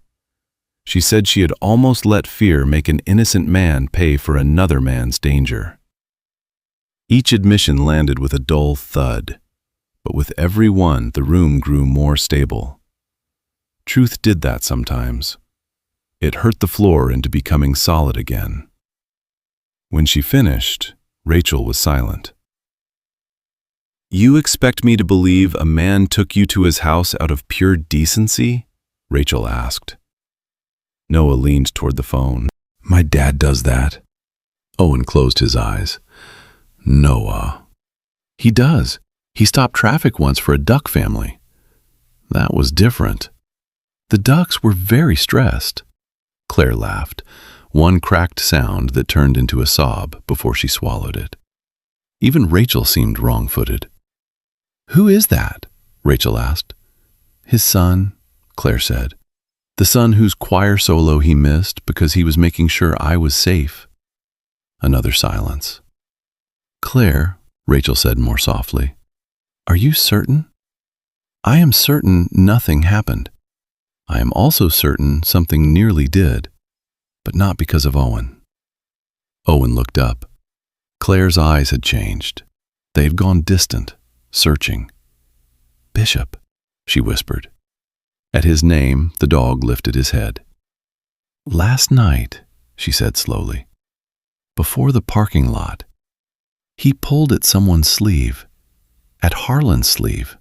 She said she had almost let fear make an innocent man pay for another man's danger. Each admission landed with a dull thud, but with every one the room grew more stable. Truth did that sometimes. It hurt the floor into becoming solid again. When she finished, Rachel was silent. "You expect me to believe a man took you to his house out of pure decency?" Rachel asked. Noah leaned toward the phone. "My dad does that." Owen closed his eyes. "Noah." "He does. He stopped traffic once for a duck family. That was different. The ducks were very stressed." Claire laughed, one cracked sound that turned into a sob before she swallowed it. Even Rachel seemed wrong-footed. "Who is that?" Rachel asked. "His son," Claire said. "The son whose choir solo he missed because he was making sure I was safe." Another silence. "Claire," Rachel said more softly, "are you certain?" "I am certain nothing happened. I am also certain something nearly did, but not because of Owen." Owen looked up. Claire's eyes had changed. They had gone distant, searching. "Bishop," she whispered. At his name, the dog lifted his head. "Last night," she said slowly, "before the parking lot, he pulled at someone's sleeve, at Harlan's sleeve."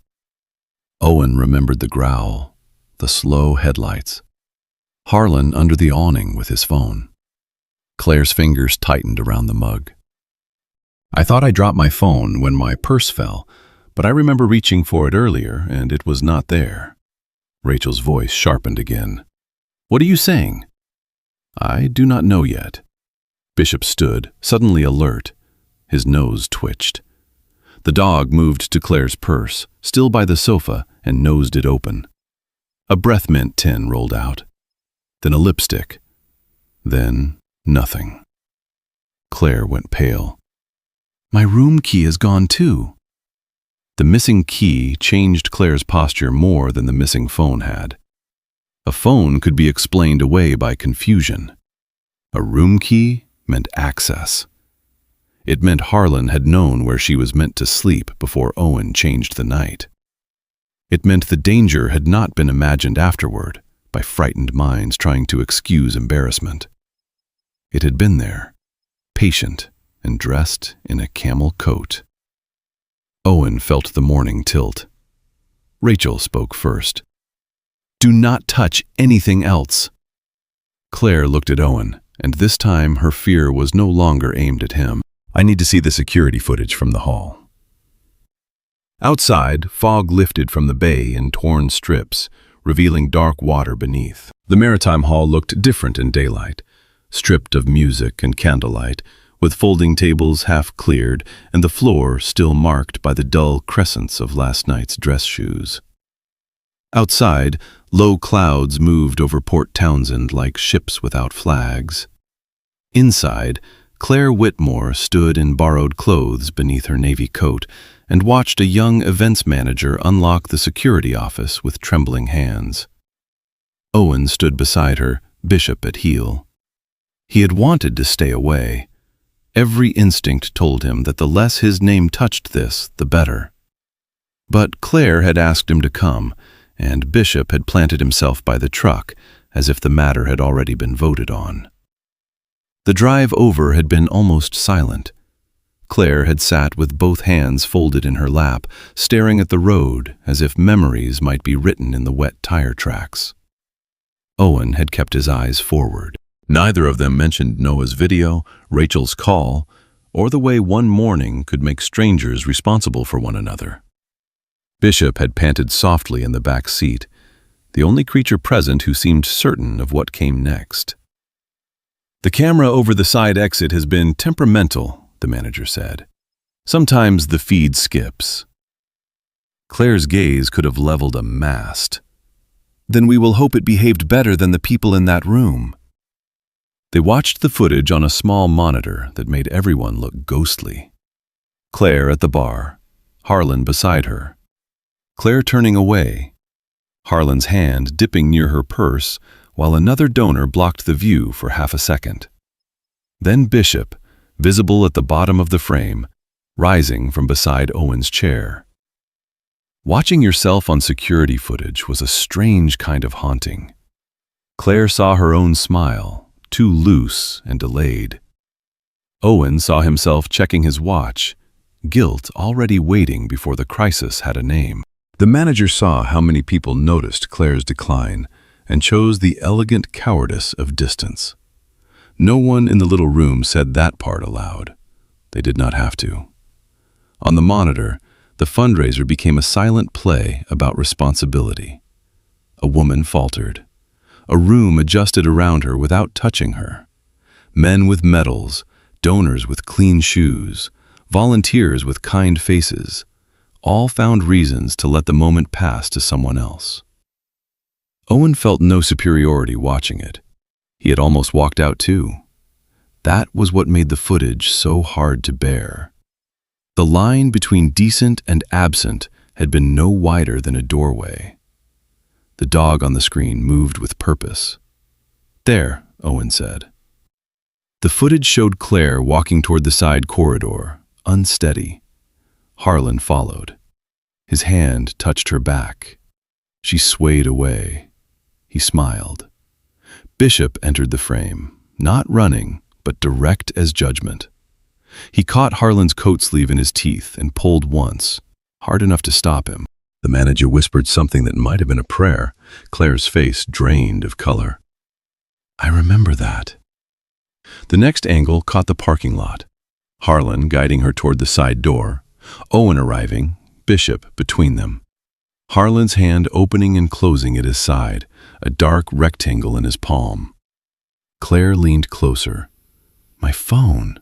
Owen remembered the growl, the slow headlights. Harlan under the awning with his phone. Claire's fingers tightened around the mug. "I thought I dropped my phone when my purse fell, but I remember reaching for it earlier and it was not there." Rachel's voice sharpened again. "What are you saying?" "I do not know yet." Bishop stood, suddenly alert. His nose twitched. The dog moved to Claire's purse, still by the sofa, and nosed it open. A breath mint tin rolled out. Then a lipstick. Then nothing. Claire went pale. "My room key is gone too." The missing key changed Claire's posture more than the missing phone had. A phone could be explained away by confusion. A room key meant access. It meant Harlan had known where she was meant to sleep before Owen changed the night. It meant the danger had not been imagined afterward by frightened minds trying to excuse embarrassment. It had been there, patient and dressed in a camel coat. Owen felt the morning tilt. Rachel spoke first. "Do not touch anything else." Claire looked at Owen, and this time her fear was no longer aimed at him. "I need to see the security footage from the hall." Outside, fog lifted from the bay in torn strips, revealing dark water beneath. The maritime hall looked different in daylight, stripped of music and candlelight, with folding tables half cleared and the floor still marked by the dull crescents of last night's dress shoes. Outside, low clouds moved over Port Townsend like ships without flags. Inside, Claire Whitmore stood in borrowed clothes beneath her navy coat and watched a young events manager unlock the security office with trembling hands. Owen stood beside her, Bishop at heel. He had wanted to stay away. Every instinct told him that the less his name touched this, the better. But Claire had asked him to come, and Bishop had planted himself by the truck, as if the matter had already been voted on. The drive over had been almost silent. Claire had sat with both hands folded in her lap, staring at the road as if memories might be written in the wet tire tracks. Owen had kept his eyes forward. Neither of them mentioned Noah's video, Rachel's call, or the way one morning could make strangers responsible for one another. Bishop had panted softly in the back seat, the only creature present who seemed certain of what came next. "The camera over the side exit has been temperamental," the manager said. "Sometimes the feed skips." Claire's gaze could have leveled a mast. "Then we will hope it behaved better than the people in that room." They watched the footage on a small monitor that made everyone look ghostly. Claire at the bar, Harlan beside her. Claire turning away, Harlan's hand dipping near her purse while another donor blocked the view for half a second. Then Bishop, visible at the bottom of the frame, rising from beside Owen's chair. Watching yourself on security footage was a strange kind of haunting. Claire saw her own smile, too loose and delayed. Owen saw himself checking his watch, guilt already waiting before the crisis had a name. The manager saw how many people noticed Claire's decline and chose the elegant cowardice of distance. No one in the little room said that part aloud. They did not have to. On the monitor, the fundraiser became a silent play about responsibility. A woman faltered. A room adjusted around her without touching her. Men with medals, donors with clean shoes, volunteers with kind faces, all found reasons to let the moment pass to someone else. Owen felt no superiority watching it. He had almost walked out too. That was what made the footage so hard to bear. The line between decent and absent had been no wider than a doorway. The dog on the screen moved with purpose. "There," Owen said. The footage showed Claire walking toward the side corridor, unsteady. Harlan followed. His hand touched her back. She swayed away. He smiled. Bishop entered the frame, not running, but direct as judgment. He caught Harlan's coat sleeve in his teeth and pulled once, hard enough to stop him. The manager whispered something that might have been a prayer. Claire's face drained of color. "I remember that." The next angle caught the parking lot. Harlan guiding her toward the side door, Owen arriving, Bishop between them. Harlan's hand opening and closing at his side, a dark rectangle in his palm. Claire leaned closer. "My phone."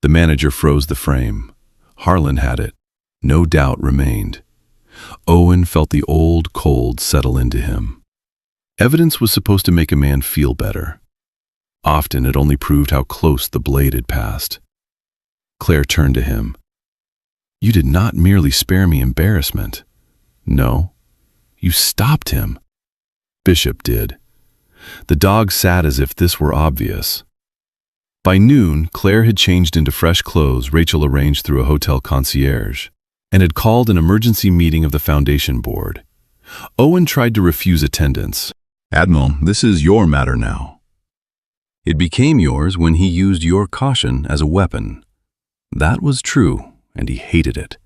The manager froze the frame. Harlan had it. No doubt remained. Owen felt the old cold settle into him. Evidence was supposed to make a man feel better. Often it only proved how close the blade had passed. Claire turned to him. "You did not merely spare me embarrassment. No, you stopped him." Bishop did. The dog sat as if this were obvious. By noon, Claire had changed into fresh clothes Rachel arranged through a hotel concierge, and had called an emergency meeting of the foundation board. Owen tried to refuse attendance. "Admiral, this is your matter now. It became yours when he used your caution as a weapon." That was true, and he hated it.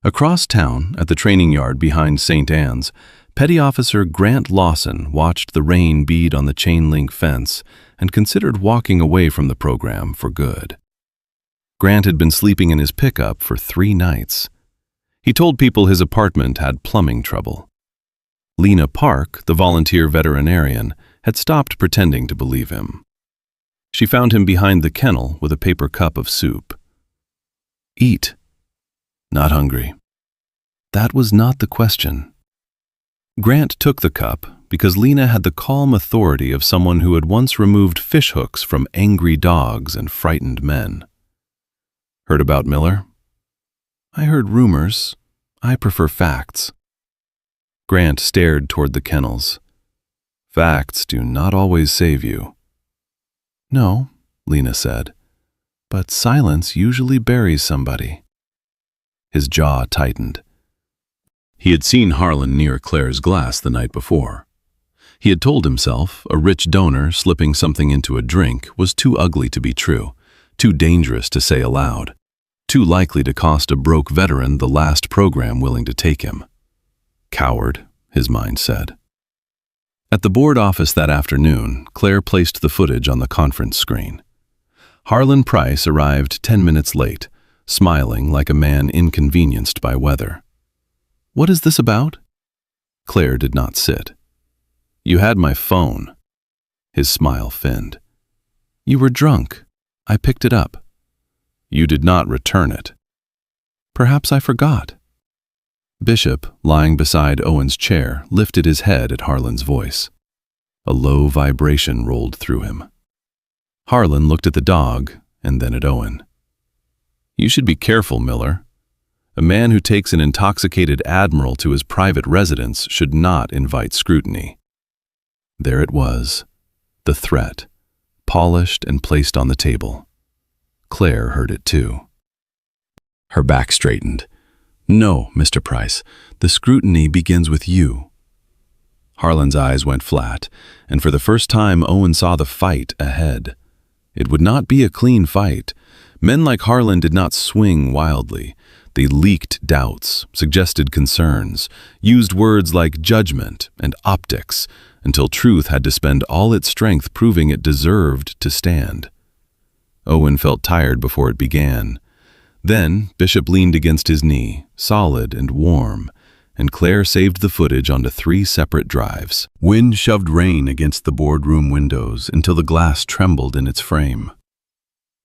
Across town, at the training yard behind St. Anne's, Petty Officer Grant Lawson watched the rain bead on the chain-link fence and considered walking away from the program for good. Grant had been sleeping in his pickup for 3 nights. He told people his apartment had plumbing trouble. Lena Park, the volunteer veterinarian, had stopped pretending to believe him. She found him behind the kennel with a paper cup of soup. "Eat." "Not hungry." That was not the question. Grant took the cup because Lena had the calm authority of someone who had once removed fishhooks from angry dogs and frightened men. "Heard about Miller?" "I heard rumors. I prefer facts." Grant stared toward the kennels. "Facts do not always save you." "No," Lena said, "but silence usually buries somebody." His jaw tightened. He had seen Harlan near Claire's glass the night before. He had told himself a rich donor slipping something into a drink was too ugly to be true, too dangerous to say aloud, too likely to cost a broke veteran the last program willing to take him. Coward, his mind said. At the board office that afternoon, Claire placed the footage on the conference screen. Harlan Price arrived 10 minutes late, smiling like a man inconvenienced by weather. "What is this about?" Claire did not sit. "You had my phone." His smile thinned. "You were drunk. I picked it up." "You did not return it." "Perhaps I forgot." Bishop, lying beside Owen's chair, lifted his head at Harlan's voice. A low vibration rolled through him. Harlan looked at the dog and then at Owen. "You should be careful, Miller. A man who takes an intoxicated admiral to his private residence should not invite scrutiny." There it was, the threat, polished and placed on the table. Claire heard it too. Her back straightened. "No, Mr. Price, the scrutiny begins with you." Harlan's eyes went flat, and for the first time Owen saw the fight ahead. It would not be a clean fight. Men like Harlan did not swing wildly. They leaked doubts, suggested concerns, used words like judgment and optics, until truth had to spend all its strength proving it deserved to stand. Owen felt tired before it began. Then Bishop leaned against his knee, solid and warm, and Claire saved the footage onto 3 separate drives. Wind shoved rain against the boardroom windows until the glass trembled in its frame.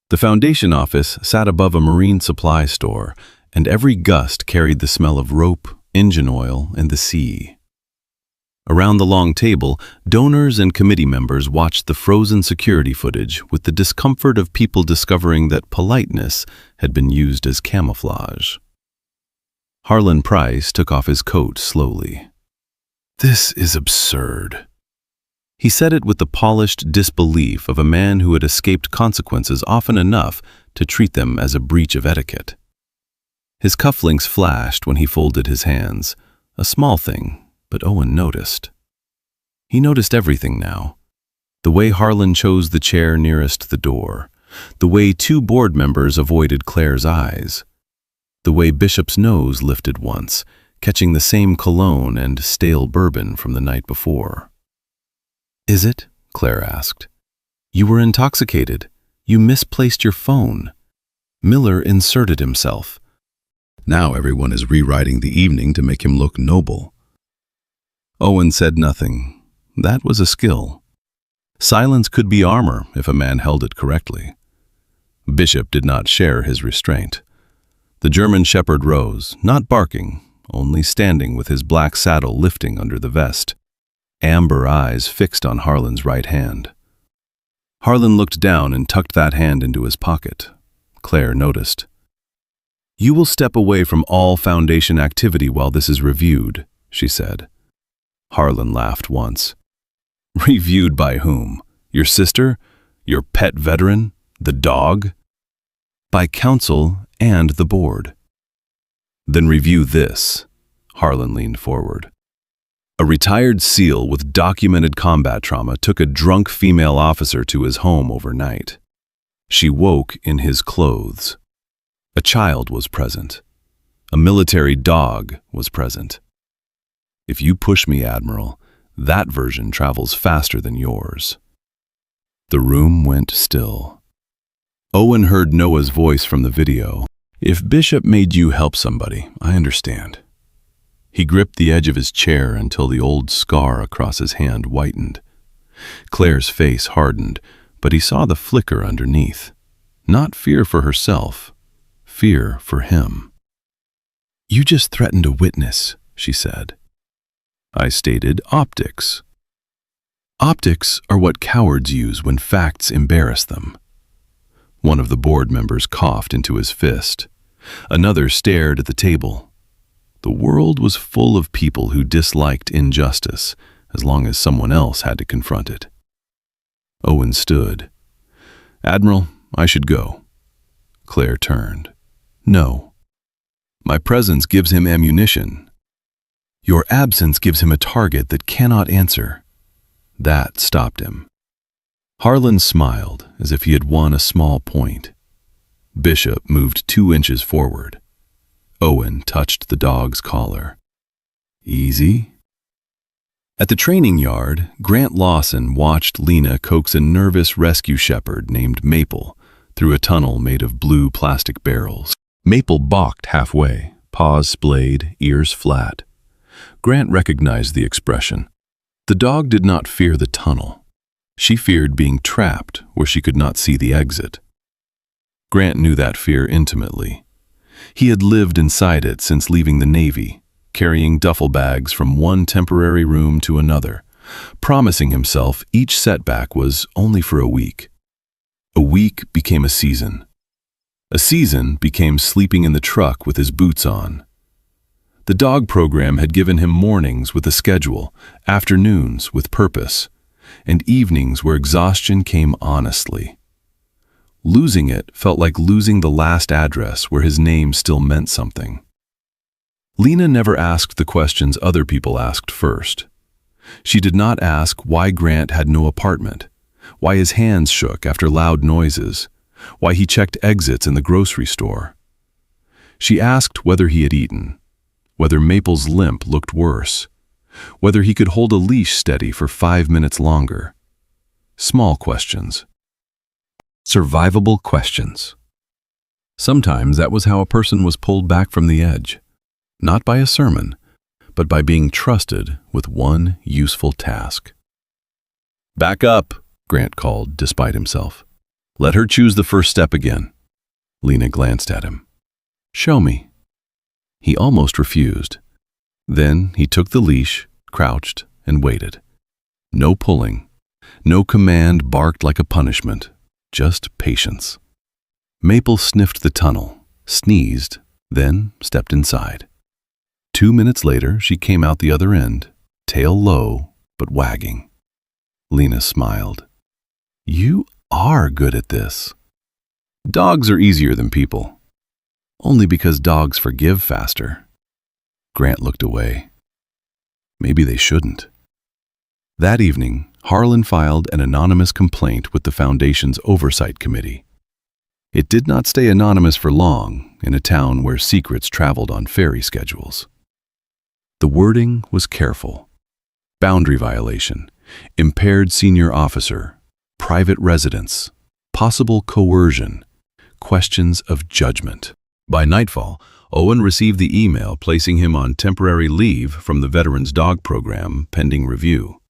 The foundation office sat above a marine supply store, and every gust carried the smell of rope, engine oil, and the sea. Around the long table, donors and committee members watched the frozen security footage with the discomfort of people discovering that politeness had been used as camouflage. Harlan Price took off his coat slowly. "This is absurd." He said it with the polished disbelief of a man who had escaped consequences often enough to treat them as a breach of etiquette. His cufflinks flashed when he folded his hands, a small thing, but Owen noticed. He noticed everything now. The way Harlan chose the chair nearest the door, the way 2 board members avoided Claire's eyes, the way Bishop's nose lifted once, catching the same cologne and stale bourbon from the night before. "Is it?" Claire asked. "You were intoxicated. You misplaced your phone." Miller inserted himself. "Now everyone is rewriting the evening to make him look noble." Owen said nothing. That was a skill. Silence could be armor if a man held it correctly. Bishop did not share his restraint. The German shepherd rose, not barking, only standing with his black saddle lifting under the vest. Amber eyes fixed on Harlan's right hand. Harlan looked down and tucked that hand into his pocket. Claire noticed. "You will step away from all Foundation activity while this is reviewed," she said. Harlan laughed once. "Reviewed by whom? Your sister? Your pet veteran? The dog?" "By council and the board." "Then review this." Harlan leaned forward. A retired SEAL with documented combat trauma took a drunk female officer to his home overnight. She woke in his clothes. A child was present. A military dog was present. "If you push me, Admiral, that version travels faster than yours." The room went still. Owen heard Noah's voice from the video. "If Bishop made you help somebody, I understand." He gripped the edge of his chair until the old scar across his hand whitened. Claire's face hardened, but he saw the flicker underneath. Not fear for herself, fear for him. "You just threatened a witness," she said. "I stated optics." "Optics are what cowards use when facts embarrass them." One of the board members coughed into his fist. Another stared at the table. The world was full of people who disliked injustice, as long as someone else had to confront it. Owen stood. "Admiral, I should go." Claire turned. "No. My presence gives him ammunition. Your absence gives him a target that cannot answer." That stopped him. Harlan smiled as if he had won a small point. Bishop moved 2 inches forward. Owen touched the dog's collar. "Easy." At the training yard, Grant Lawson watched Lena coax a nervous rescue shepherd named Maple through a tunnel made of blue plastic barrels. Maple balked halfway, paws splayed, ears flat. Grant recognized the expression. The dog did not fear the tunnel. She feared being trapped where she could not see the exit. Grant knew that fear intimately. He had lived inside it since leaving the Navy, carrying duffel bags from one temporary room to another, promising himself each setback was only for a week. A week became a season. A season became sleeping in the truck with his boots on. The dog program had given him mornings with a schedule, afternoons with purpose, and evenings where exhaustion came honestly. Losing it felt like losing the last address where his name still meant something. Lena never asked the questions other people asked first. She did not ask why Grant had no apartment, why his hands shook after loud noises, why he checked exits in the grocery store. She asked whether he had eaten, whether Maple's limp looked worse, whether he could hold a leash steady for 5 minutes longer. Small questions. Survivable questions. Sometimes that was how a person was pulled back from the edge, not by a sermon, but by being trusted with one useful task. "Back up," Grant called, despite himself. "Let her choose the first step again." Lena glanced at him. "Show me." He almost refused. Then he took the leash, crouched, and waited. No pulling, no command barked like a punishment, just patience. Maple sniffed the tunnel, sneezed, then stepped inside. 2 minutes later, she came out the other end, tail low but wagging. Lena smiled. You are good at this. Dogs are easier than people. Only because dogs forgive faster. Grant looked away. Maybe they shouldn't. That evening, Harlan filed an anonymous complaint with the Foundation's Oversight Committee. It did not stay anonymous for long in a town where secrets traveled on ferry schedules. The wording was careful. Boundary violation, impaired senior officer, private residence, possible coercion, questions of judgment. By nightfall, Owen received the email placing him on temporary leave from the Veterans Dog Program pending review.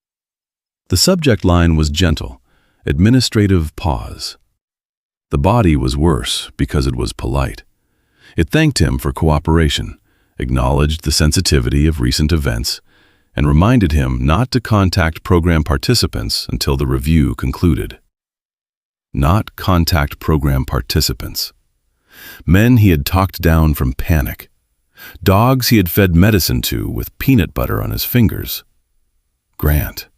The subject line was gentle, administrative pause. The body was worse because it was polite. It thanked him for cooperation, acknowledged the sensitivity of recent events, and reminded him not to contact program participants until the review concluded. Not contact program participants. Men he had talked down from panic. Dogs he had fed medicine to with peanut butter on his fingers. Grant.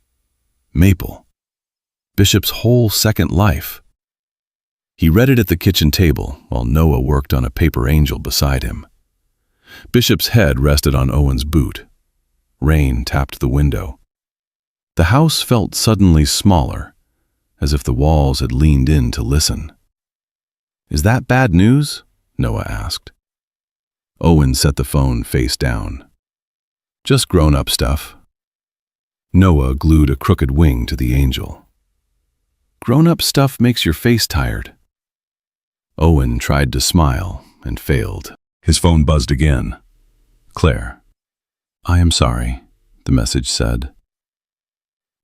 Maple. Bishop's whole second life. He read it at the kitchen table while Noah worked on a paper angel beside him. Bishop's head rested on Owen's boot. Rain tapped the window. The house felt suddenly smaller, as if the walls had leaned in to listen. Is that bad news? Noah asked. Owen set the phone face down. Just grown-up stuff. Noah glued a crooked wing to the angel. Grown-up stuff makes your face tired. Owen tried to smile and failed. His phone buzzed again. Claire. I am sorry, the message said.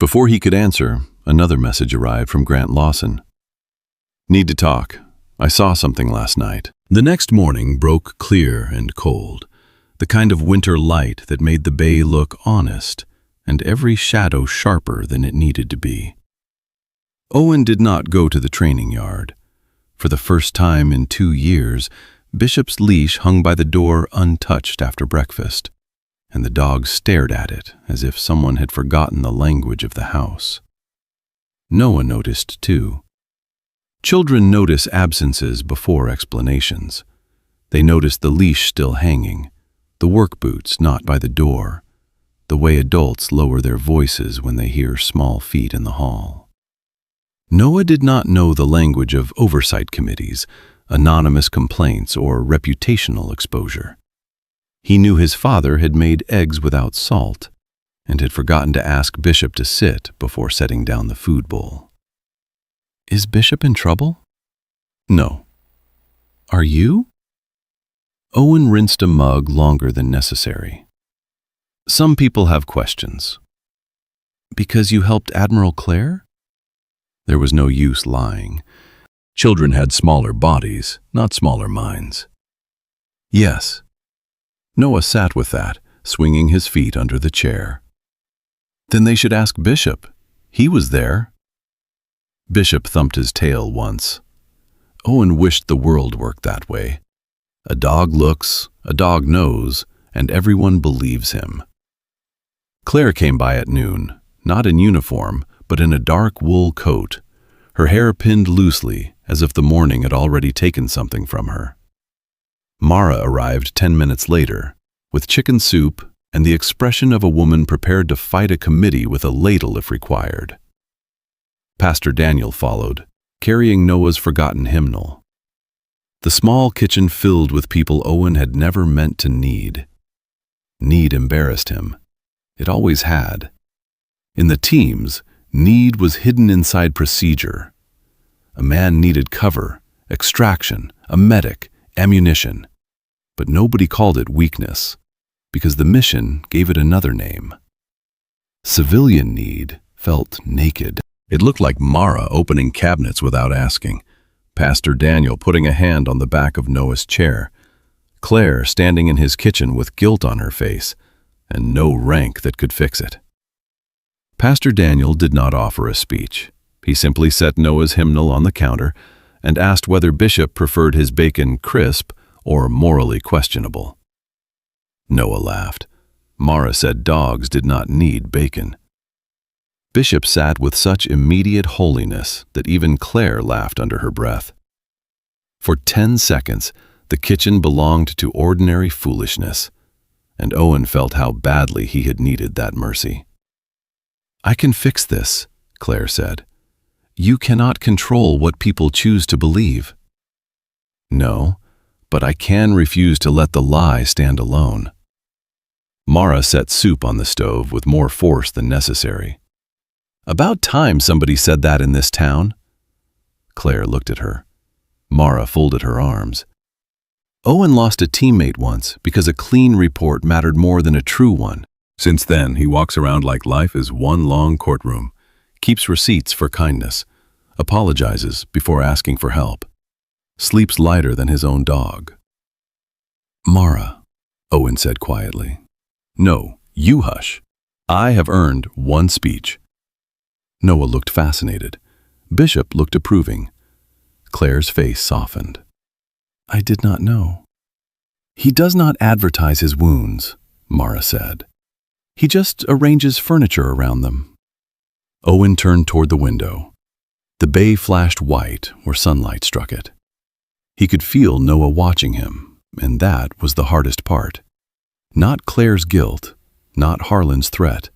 Before he could answer, another message arrived from Grant Lawson. Need to talk. I saw something last night. The next morning broke clear and cold, the kind of winter light that made the bay look honest and every shadow sharper than it needed to be. Owen did not go to the training yard. For the first time in 2 years, Bishop's leash hung by the door untouched after breakfast, and the dog stared at it as if someone had forgotten the language of the house. Noah noticed too. Children notice absences before explanations. They notice the leash still hanging, the work boots not by the door, the way adults lower their voices when they hear small feet in the hall. Noah did not know the language of oversight committees, anonymous complaints, or reputational exposure. He knew his father had made eggs without salt and had forgotten to ask Bishop to sit before setting down the food bowl. Is Bishop in trouble? No. Are you? Owen rinsed a mug longer than necessary. Some people have questions. Because you helped Admiral Claire? There was no use lying. Children had smaller bodies, not smaller minds. Yes. Noah sat with that, swinging his feet under the chair. Then they should ask Bishop. He was there. Bishop thumped his tail once. Owen wished the world worked that way. A dog looks, a dog knows, and everyone believes him. Claire came by at noon, not in uniform, but in a dark wool coat, her hair pinned loosely as if the morning had already taken something from her. Mara arrived 10 minutes later, with chicken soup and the expression of a woman prepared to fight a committee with a ladle if required. Pastor Daniel followed, carrying Noah's forgotten hymnal. The small kitchen filled with people Owen had never meant to need. Need embarrassed him. It always had. In the teams, need was hidden inside procedure. A man needed cover, extraction, a medic, ammunition. But nobody called it weakness, because the mission gave it another name. Civilian need felt naked. It looked like Mara opening cabinets without asking, Pastor Daniel putting a hand on the back of Noah's chair, Claire standing in his kitchen with guilt on her face, and no rank that could fix it. Pastor Daniel did not offer a speech. He simply set Noah's hymnal on the counter and asked whether Bishop preferred his bacon crisp or morally questionable. Noah laughed. Mara said dogs did not need bacon. Bishop sat with such immediate holiness that even Claire laughed under her breath. For 10 seconds, the kitchen belonged to ordinary foolishness, and Owen felt how badly he had needed that mercy. "I can fix this," Claire said. "You cannot control what people choose to believe." "No, but I can refuse to let the lie stand alone." Mara set soup on the stove with more force than necessary. "About time somebody said that in this town." Claire looked at her. Mara folded her arms. "Owen lost a teammate once because a clean report mattered more than a true one. Since then, he walks around like life is one long courtroom, keeps receipts for kindness, apologizes before asking for help, sleeps lighter than his own dog." "Mara," Owen said quietly. "No, you hush. I have earned one speech." Noah looked fascinated. Bishop looked approving. Claire's face softened. "I did not know." "He does not advertise his wounds," Mara said. "He just arranges furniture around them." Owen turned toward the window. The bay flashed white where sunlight struck it. He could feel Noah watching him, and that was the hardest part. Not Claire's guilt, not Harlan's threat.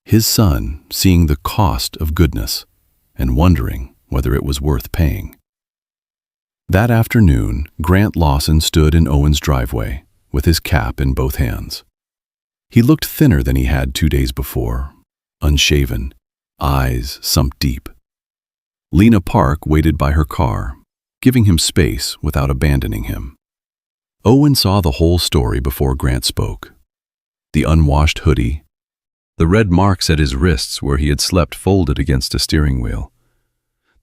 His son seeing the cost of goodness and wondering whether it was worth paying. That afternoon, Grant Lawson stood in Owen's driveway with his cap in both hands. He looked thinner than he had 2 days before, unshaven, eyes sunk deep. Lena Park waited by her car, giving him space without abandoning him. Owen saw the whole story before Grant spoke. The unwashed hoodie, the red marks at his wrists where he had slept folded against a steering wheel,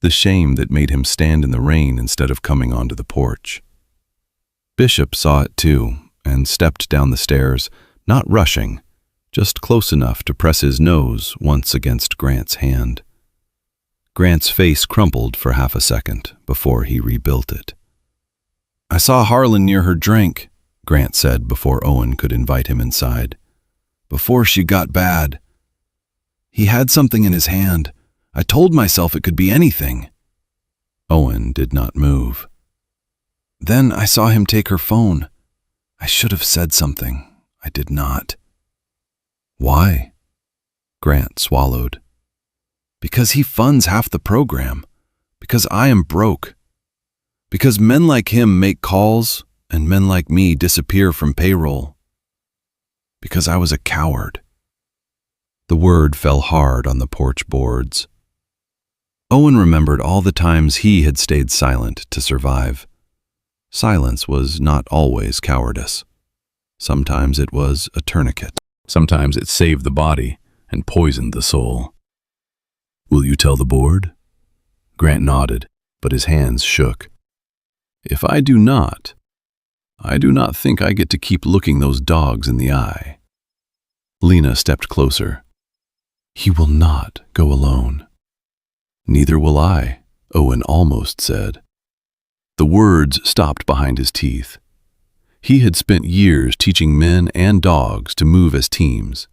the shame that made him stand in the rain instead of coming onto the porch. Bishop saw it too and stepped down the stairs, not rushing, just close enough to press his nose once against Grant's hand. Grant's face crumpled for half a second before he rebuilt it. "I saw Harlan near her drink," Grant said before Owen could invite him inside. "Before she got bad. He had something in his hand. I told myself it could be anything." Owen did not move. "Then I saw him take her phone. I should have said something. I did not." "Why?" Grant swallowed. "Because he funds half the program. Because I am broke. Because men like him make calls and men like me disappear from payroll. Because I was a coward." The word fell hard on the porch boards. Owen remembered all the times he had stayed silent to survive. Silence was not always cowardice. Sometimes it was a tourniquet. Sometimes it saved the body and poisoned the soul. "Will you tell the board?" Grant nodded, but his hands shook. "If I do not think I get to keep looking those dogs in the eye." Lena stepped closer. "He will not go alone." "Neither will I," Owen almost said. The words stopped behind his teeth. He had spent years teaching men and dogs to move as teams,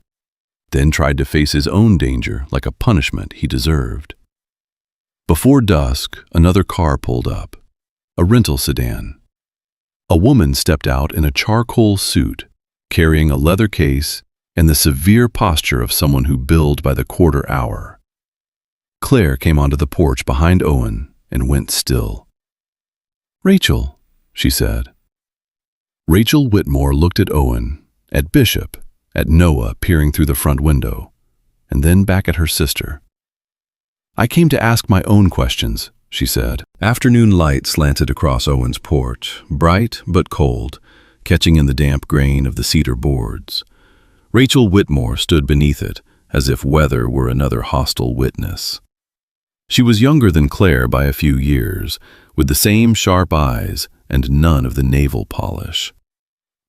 then tried to face his own danger like a punishment he deserved. Before dusk, another car pulled up, a rental sedan. A woman stepped out in a charcoal suit, carrying a leather case and the severe posture of someone who billed by the quarter hour. Claire came onto the porch behind Owen and went still. "Rachel," she said. Rachel Whitmore looked at Owen, at Bishop, at Noah peering through the front window, and then back at her sister. "I came to ask my own questions," she said. Afternoon light slanted across Owen's porch, bright but cold, catching in the damp grain of the cedar boards. Rachel Whitmore stood beneath it, as if weather were another hostile witness. She was younger than Claire by a few years, with the same sharp eyes and none of the navel polish.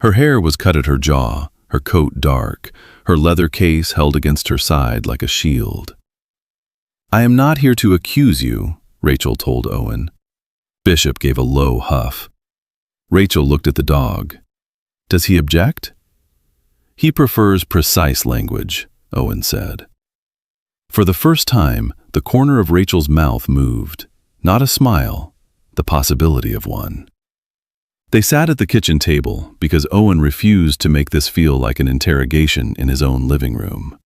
Her hair was cut at her jaw, her coat dark, her leather case held against her side like a shield. "I am not here to accuse you," Rachel told Owen. Bishop gave a low huff. Rachel looked at the dog. "Does he object?" "He prefers precise language," Owen said. For the first time, the corner of Rachel's mouth moved. Not a smile, the possibility of one. They sat at the kitchen table because Owen refused to make this feel like an interrogation in his own living room.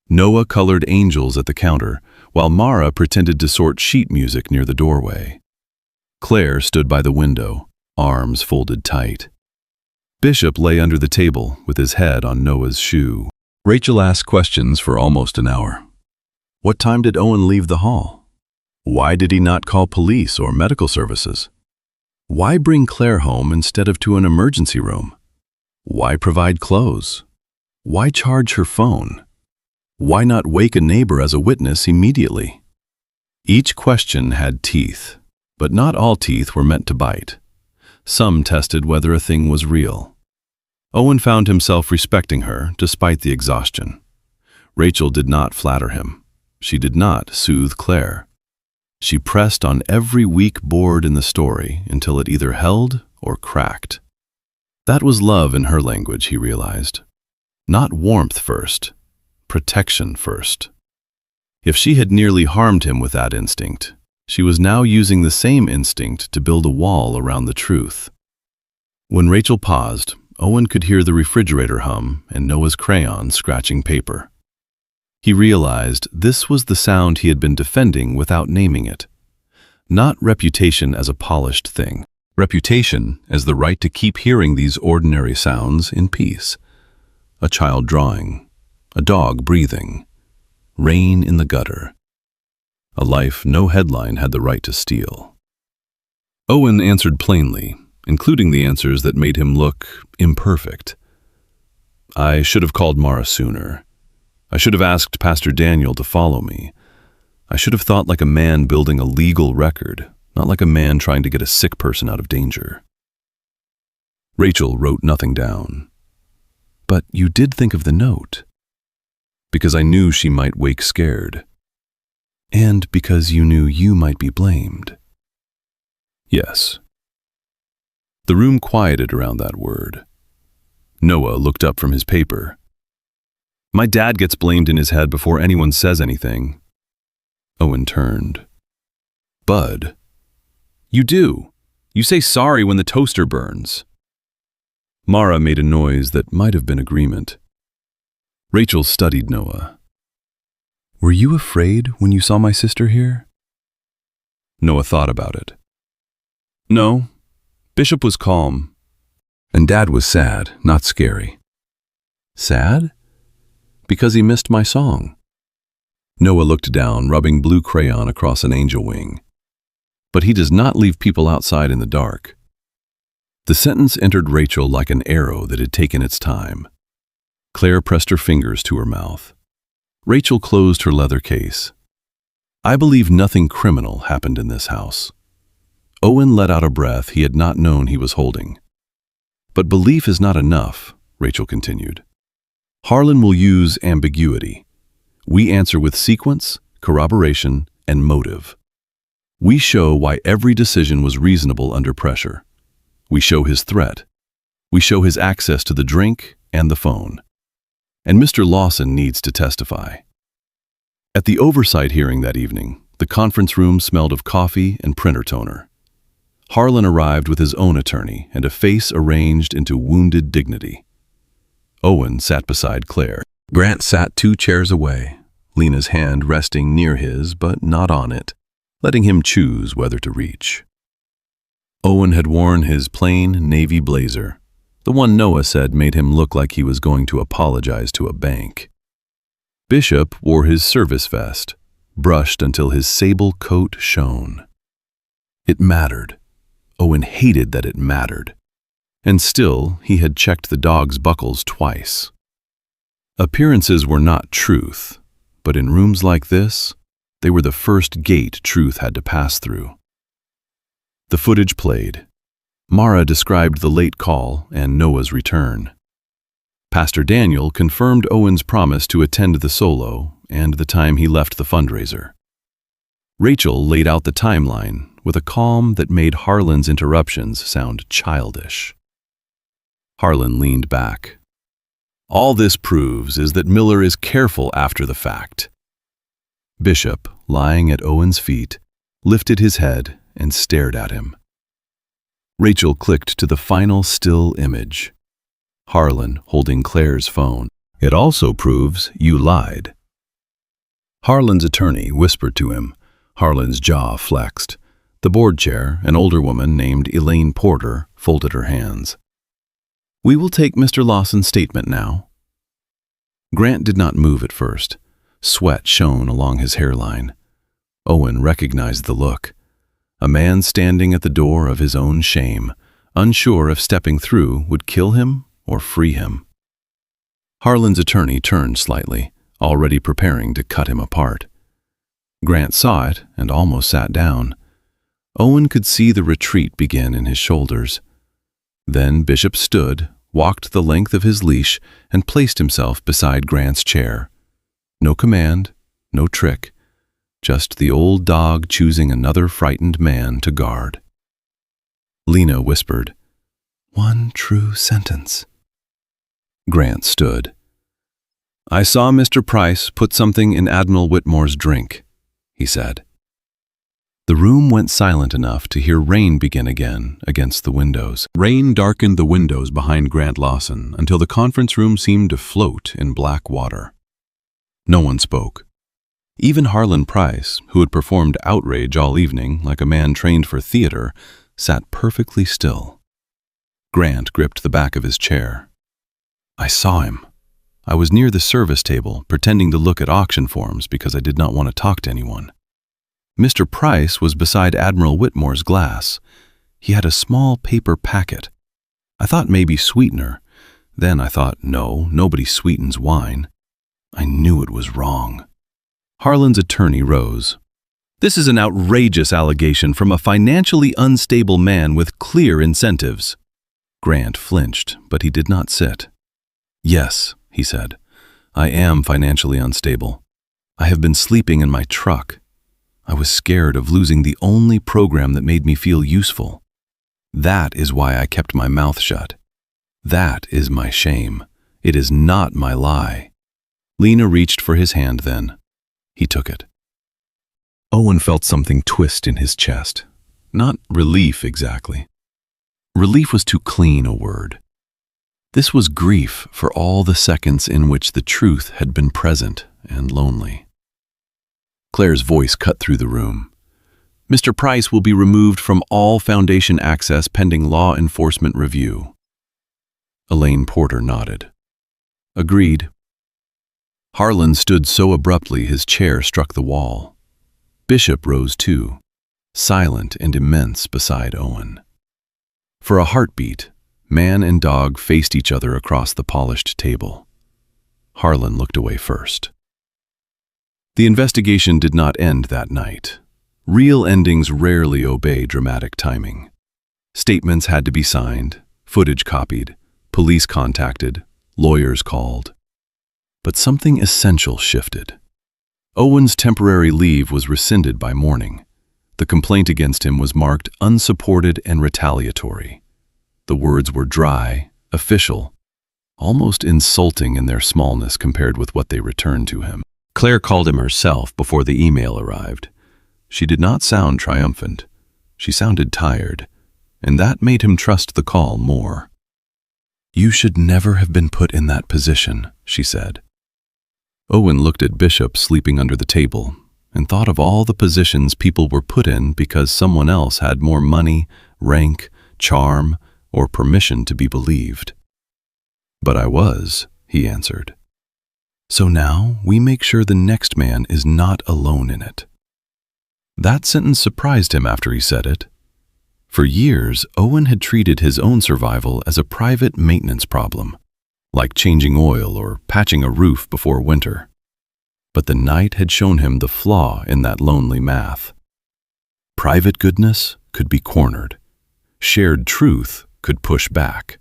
Noah colored angels at the counter, while Mara pretended to sort sheet music near the doorway. Claire stood by the window, arms folded tight. Bishop lay under the table with his head on Noah's shoe. Rachel asked questions for almost an hour. What time did Owen leave the hall? Why did he not call police or medical services? Why bring Claire home instead of to an emergency room? Why provide clothes? Why charge her phone? Why not wake a neighbor as a witness immediately? Each question had teeth, but not all teeth were meant to bite. Some tested whether a thing was real. Owen found himself respecting her despite the exhaustion. Rachel did not flatter him. She did not soothe Claire. She pressed on every weak board in the story until it either held or cracked. That was love in her language, he realized. Not warmth first, protection first. If she had nearly harmed him with that instinct, she was now using the same instinct to build a wall around the truth. When Rachel paused, Owen could hear the refrigerator hum and Noah's crayon scratching paper. He realized this was the sound he had been defending without naming it. Not reputation as a polished thing. Reputation as the right to keep hearing these ordinary sounds in peace. A child drawing, a dog breathing, rain in the gutter. A life no headline had the right to steal. Owen answered plainly, including the answers that made him look imperfect. I should have called Mara sooner. I should have asked Pastor Daniel to follow me. I should have thought like a man building a legal record, not like a man trying to get a sick person out of danger. Rachel wrote nothing down. But you did think of the note. Because I knew she might wake scared. And because you knew you might be blamed. Yes. The room quieted around that word. Noah looked up from his paper. My dad gets blamed in his head before anyone says anything. Owen turned. Bud. You do. You say sorry when the toaster burns. Mara made a noise that might have been agreement. Rachel studied Noah. Were you afraid when you saw my sister here? Noah thought about it. No. Bishop was calm. And Dad was sad, not scary. Sad? Because he missed my song. Noah looked down, rubbing blue crayon across an angel wing. But he does not leave people outside in the dark. The sentence entered Rachel like an arrow that had taken its time. Claire pressed her fingers to her mouth. Rachel closed her leather case. I believe nothing criminal happened in this house. Owen let out a breath he had not known he was holding. But belief is not enough, Rachel continued. Harlan will use ambiguity. We answer with sequence, corroboration, and motive. We show why every decision was reasonable under pressure. We show his threat. We show his access to the drink and the phone. And Mr. Lawson needs to testify. At the oversight hearing that evening, the conference room smelled of coffee and printer toner. Harlan arrived with his own attorney and a face arranged into wounded dignity. Owen sat beside Claire. Grant sat 2 chairs away, Lena's hand resting near his but not on it, letting him choose whether to reach. Owen had worn his plain navy blazer, the one Noah said made him look like he was going to apologize to a bank. Bishop wore his service vest, brushed until his sable coat shone. It mattered. Owen hated that it mattered. And still, he had checked the dog's buckles twice. Appearances were not truth, but in rooms like this, they were the first gate truth had to pass through. The footage played. Mara described the late call and Noah's return. Pastor Daniel confirmed Owen's promise to attend the solo and the time he left the fundraiser. Rachel laid out the timeline with a calm that made Harlan's interruptions sound childish. Harlan leaned back. All this proves is that Miller is careful after the fact. Bishop, lying at Owen's feet, lifted his head and stared at him. Rachel clicked to the final still image. Harlan holding Claire's phone. It also proves you lied. Harlan's attorney whispered to him. Harlan's jaw flexed. The board chair, an older woman named Elaine Porter, folded her hands. We will take Mr. Lawson's statement now. Grant did not move at first. Sweat shone along his hairline. Owen recognized the look. A man standing at the door of his own shame, unsure if stepping through would kill him or free him. Harlan's attorney turned slightly, already preparing to cut him apart. Grant saw it and almost sat down. Owen could see the retreat begin in his shoulders. Then Bishop stood, walked the length of his leash, and placed himself beside Grant's chair. No command, no trick, just the old dog choosing another frightened man to guard. Lena whispered, "One true sentence." Grant stood. "I saw Mr. Price put something in Admiral Whitmore's drink," he said. The room went silent enough to hear rain begin again against the windows. Rain darkened the windows behind Grant Lawson until the conference room seemed to float in black water. No one spoke. Even Harlan Price, who had performed outrage all evening like a man trained for theater, sat perfectly still. Grant gripped the back of his chair. "I saw him. I was near the service table, pretending to look at auction forms because I did not want to talk to anyone. Mr. Price was beside Admiral Whitmore's glass. He had a small paper packet. I thought maybe sweetener. Then I thought, no, nobody sweetens wine. I knew it was wrong." Harlan's attorney rose. "This is an outrageous allegation from a financially unstable man with clear incentives." Grant flinched, but he did not sit. "Yes," he said, "I am financially unstable. I have been sleeping in my truck. I was scared of losing the only program that made me feel useful. That is why I kept my mouth shut. That is my shame. It is not my lie." Lena reached for his hand then. He took it. Owen felt something twist in his chest. Not relief exactly. Relief was too clean a word. This was grief for all the seconds in which the truth had been present and lonely. Claire's voice cut through the room. "Mr. Price will be removed from all Foundation access pending law enforcement review." Elaine Porter nodded. "Agreed." Harlan stood so abruptly his chair struck the wall. Bishop rose too, silent and immense beside Owen. For a heartbeat, man and dog faced each other across the polished table. Harlan looked away first. The investigation did not end that night. Real endings rarely obey dramatic timing. Statements had to be signed, footage copied, police contacted, lawyers called. But something essential shifted. Owen's temporary leave was rescinded by morning. The complaint against him was marked unsupported and retaliatory. The words were dry, official, almost insulting in their smallness compared with what they returned to him. Claire called him herself before the email arrived. She did not sound triumphant. She sounded tired, and that made him trust the call more. "You should never have been put in that position," she said. Owen looked at Bishop sleeping under the table and thought of all the positions people were put in because someone else had more money, rank, charm, or permission to be believed. "But I was," he answered. "So now we make sure the next man is not alone in it." That sentence surprised him after he said it. For years, Owen had treated his own survival as a private maintenance problem, like changing oil or patching a roof before winter. But the night had shown him the flaw in that lonely math. Private goodness could be cornered. Shared truth could push back.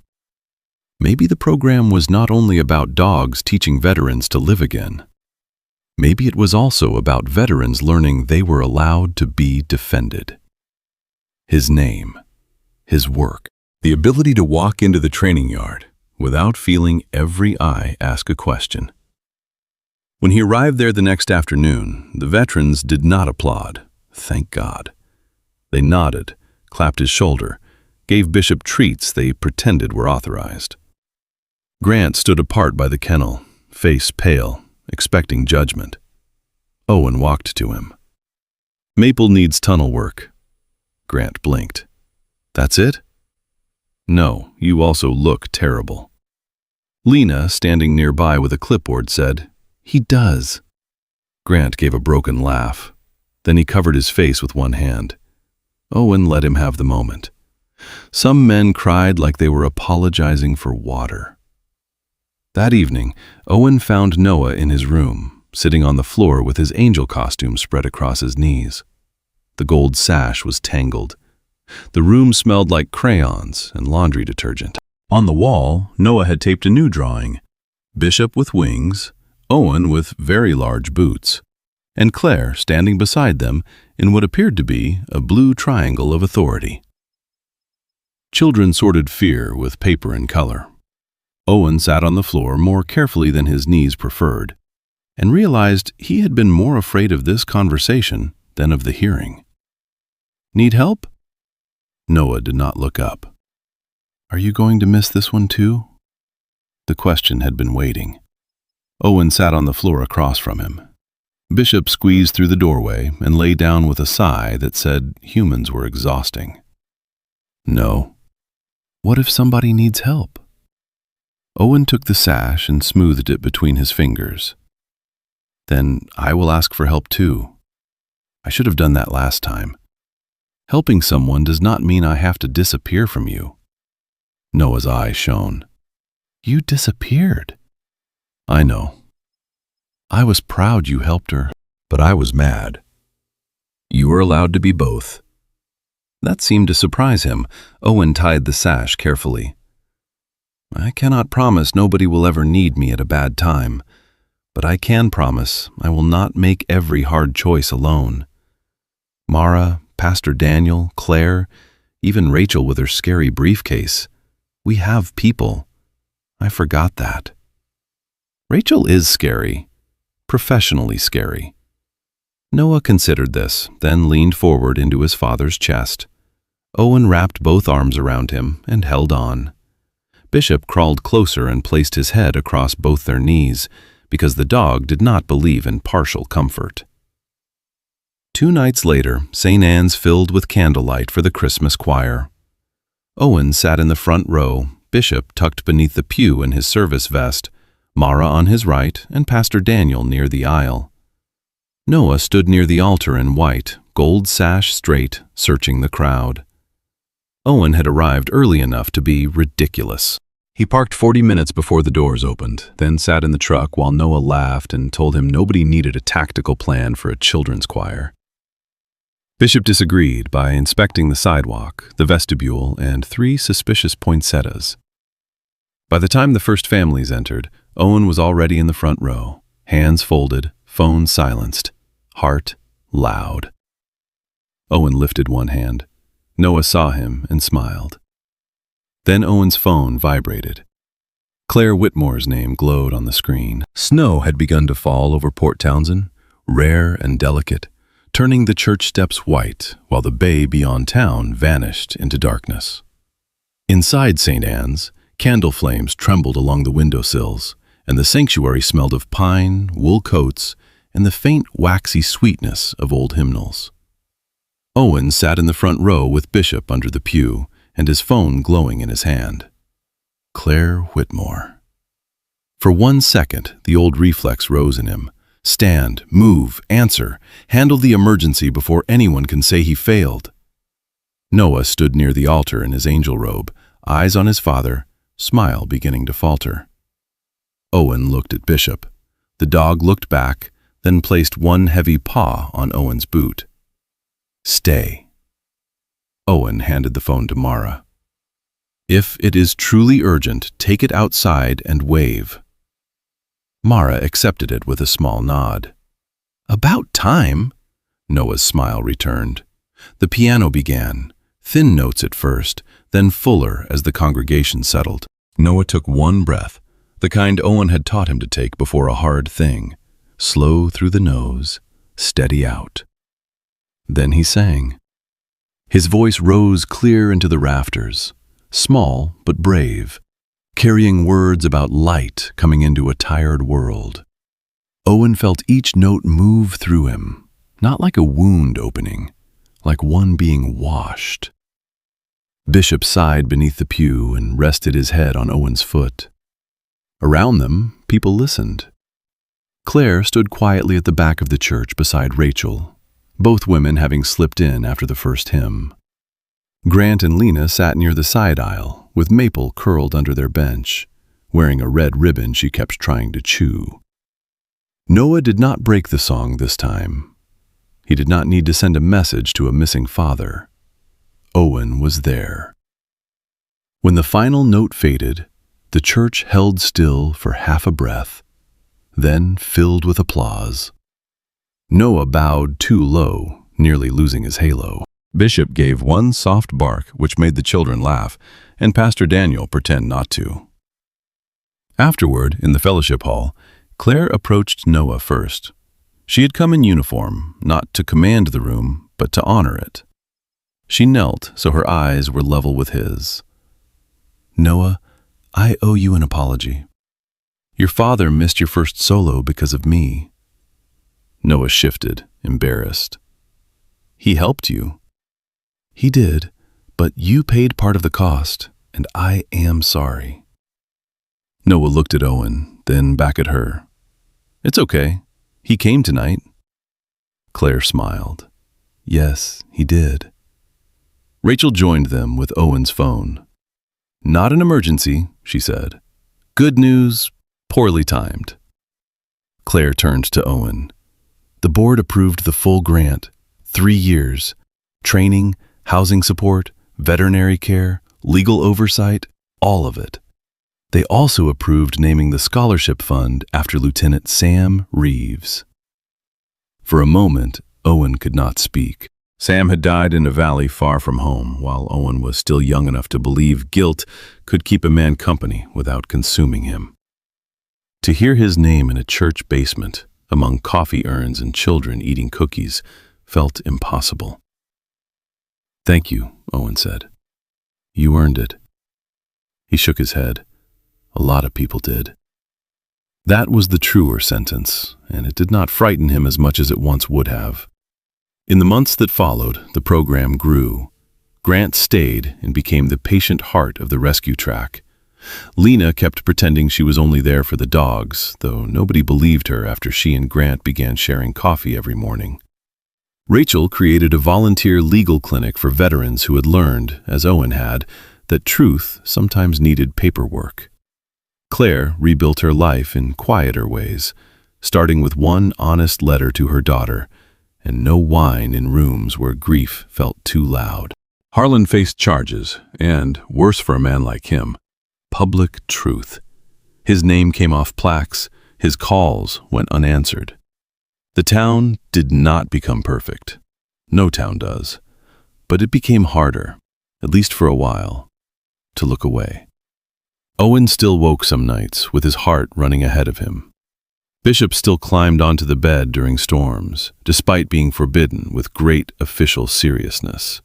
Maybe the program was not only about dogs teaching veterans to live again. Maybe it was also about veterans learning they were allowed to be defended. His name, his work, the ability to walk into the training yard without feeling every eye ask a question. When he arrived there the next afternoon, the veterans did not applaud, thank God. They nodded, clapped his shoulder, gave Bishop treats they pretended were authorized. Grant stood apart by the kennel, face pale, expecting judgment. Owen walked to him. "Maple needs tunnel work." Grant blinked. "That's it?" "No, you also look terrible." Lena, standing nearby with a clipboard, said, "He does." Grant gave a broken laugh. Then he covered his face with one hand. Owen let him have the moment. Some men cried like they were apologizing for water. That evening, Owen found Noah in his room, sitting on the floor with his angel costume spread across his knees. The gold sash was tangled. The room smelled like crayons and laundry detergent. On the wall, Noah had taped a new drawing: Bishop with wings, Owen with very large boots, and Claire standing beside them in what appeared to be a blue triangle of authority. Children sorted fear with paper and color. Owen sat on the floor more carefully than his knees preferred, and realized he had been more afraid of this conversation than of the hearing. "Need help?" Noah did not look up. "Are you going to miss this one too?" The question had been waiting. Owen sat on the floor across from him. Bishop squeezed through the doorway and lay down with a sigh that said humans were exhausting. "No. What if somebody needs help?" Owen took the sash and smoothed it between his fingers. "Then I will ask for help too. I should have done that last time. Helping someone does not mean I have to disappear from you." Noah's eye shone. "You disappeared." "I know. I was proud you helped her, but I was mad. You were allowed to be both." That seemed to surprise him. Owen tied the sash carefully. "I cannot promise nobody will ever need me at a bad time, but I can promise I will not make every hard choice alone. Mara, Pastor Daniel, Claire, even Rachel with her scary briefcase. We have people. I forgot that." Rachel is scary, professionally scary. Noah considered this, then leaned forward into his father's chest. Owen wrapped both arms around him and held on. Bishop crawled closer and placed his head across both their knees, because the dog did not believe in partial comfort. 2 nights later, St. Anne's filled with candlelight for the Christmas choir. Owen sat in the front row, Bishop tucked beneath the pew in his service vest, Mara on his right, and Pastor Daniel near the aisle. Noah stood near the altar in white, gold sash straight, searching the crowd. Owen had arrived early enough to be ridiculous. He parked 40 minutes before the doors opened, then sat in the truck while Noah laughed and told him nobody needed a tactical plan for a children's choir. Bishop disagreed by inspecting the sidewalk, the vestibule, and 3 suspicious poinsettias. By the time the first families entered, Owen was already in the front row, hands folded, phone silenced, heart loud. Owen lifted one hand. Noah saw him and smiled. Then Owen's phone vibrated. Claire Whitmore's name glowed on the screen. Snow had begun to fall over Port Townsend, rare and delicate, turning the church steps white while the bay beyond town vanished into darkness. Inside St. Anne's, candle flames trembled along the windowsills, and the sanctuary smelled of pine, wool coats, and the faint waxy sweetness of old hymnals. Owen sat in the front row with Bishop under the pew and his phone glowing in his hand. Claire Whitmore. For 1 second, the old reflex rose in him. Stand, move, answer, handle the emergency before anyone can say he failed. Noah stood near the altar in his angel robe, eyes on his father, smile beginning to falter. Owen looked at Bishop. The dog looked back, then placed one heavy paw on Owen's boot. Stay. Owen handed the phone to Mara. If it is truly urgent, take it outside and wave. Mara accepted it with a small nod. About time, Noah's smile returned. The piano began, thin notes at first, then fuller as the congregation settled. Noah took one breath, the kind Owen had taught him to take before a hard thing, slow through the nose, steady out. Then he sang. His voice rose clear into the rafters, small but brave, carrying words about light coming into a tired world. Owen felt each note move through him, not like a wound opening, like one being washed. Bishop sighed beneath the pew and rested his head on Owen's foot. Around them, people listened. Claire stood quietly at the back of the church beside Rachel, both women having slipped in after the first hymn. Grant and Lena sat near the side aisle, with Maple curled under their bench, wearing a red ribbon she kept trying to chew. Noah did not break the song this time. He did not need to send a message to a missing father. Owen was there. When the final note faded, the church held still for half a breath, then filled with applause. Noah bowed too low, nearly losing his halo. Bishop gave one soft bark which made the children laugh, and Pastor Daniel pretend not to. Afterward, in the fellowship hall, Claire approached Noah first. She had come in uniform, not to command the room, but to honor it. She knelt so her eyes were level with his. Noah, I owe you an apology. Your father missed your first solo because of me. Noah shifted, embarrassed. He helped you. He did, but you paid part of the cost, and I am sorry. Noah looked at Owen, then back at her. It's okay. He came tonight. Claire smiled. Yes, he did. Rachel joined them with Owen's phone. Not an emergency, she said. Good news, poorly timed. Claire turned to Owen. The board approved the full grant, 3 years, training, housing support, veterinary care, legal oversight, all of it. They also approved naming the scholarship fund after Lieutenant Sam Reeves. For a moment, Owen could not speak. Sam had died in a valley far from home, while Owen was still young enough to believe guilt could keep a man company without consuming him. To hear his name in a church basement, among coffee urns and children eating cookies, felt impossible. Thank you, Owen said. You earned it. He shook his head. A lot of people did. That was the truer sentence, and it did not frighten him as much as it once would have. In the months that followed, the program grew. Grant stayed and became the patient heart of the rescue track. Lena kept pretending she was only there for the dogs, though nobody believed her after she and Grant began sharing coffee every morning. Rachel created a volunteer legal clinic for veterans who had learned, as Owen had, that truth sometimes needed paperwork. Claire rebuilt her life in quieter ways, starting with one honest letter to her daughter, and no wine in rooms where grief felt too loud. Harlan faced charges, and, worse for a man like him, public truth. His name came off plaques, his calls went unanswered. The town did not become perfect. No town does. But it became harder, at least for a while, to look away. Owen still woke some nights, with his heart running ahead of him. Bishop still climbed onto the bed during storms, despite being forbidden with great official seriousness.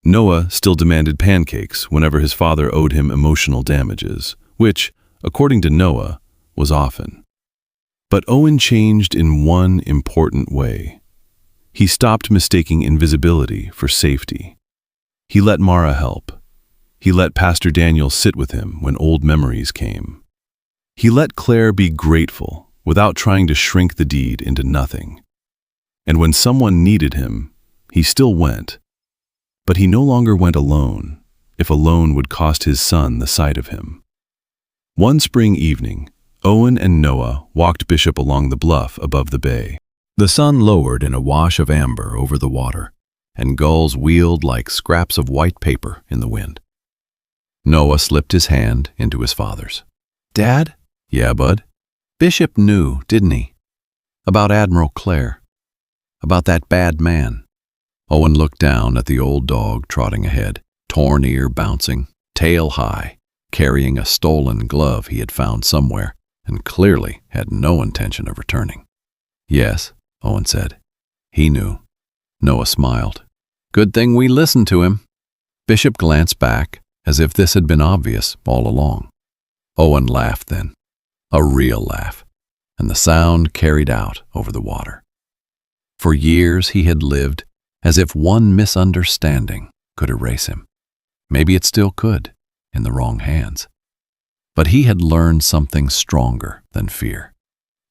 Noah still demanded pancakes whenever his father owed him emotional damages, which, according to Noah, was often. But Owen changed in one important way. He stopped mistaking invisibility for safety. He let Mara help. He let Pastor Daniel sit with him when old memories came. He let Claire be grateful without trying to shrink the deed into nothing. And when someone needed him, he still went. But he no longer went alone, if alone would cost his son the sight of him. One spring evening, Owen and Noah walked Bishop along the bluff above the bay. The sun lowered in a wash of amber over the water, and gulls wheeled like scraps of white paper in the wind. Noah slipped his hand into his father's. "Dad?" "Yeah, bud?" "Bishop knew, didn't he? About Admiral Clare. About that bad man." Owen looked down at the old dog trotting ahead, torn ear bouncing, tail high, carrying a stolen glove he had found somewhere and clearly had no intention of returning. "Yes," Owen said. "He knew." Noah smiled. "Good thing we listened to him." Bishop glanced back, as if this had been obvious all along. Owen laughed then, a real laugh, and the sound carried out over the water. For years he had lived as if one misunderstanding could erase him. Maybe it still could, in the wrong hands. But he had learned something stronger than fear.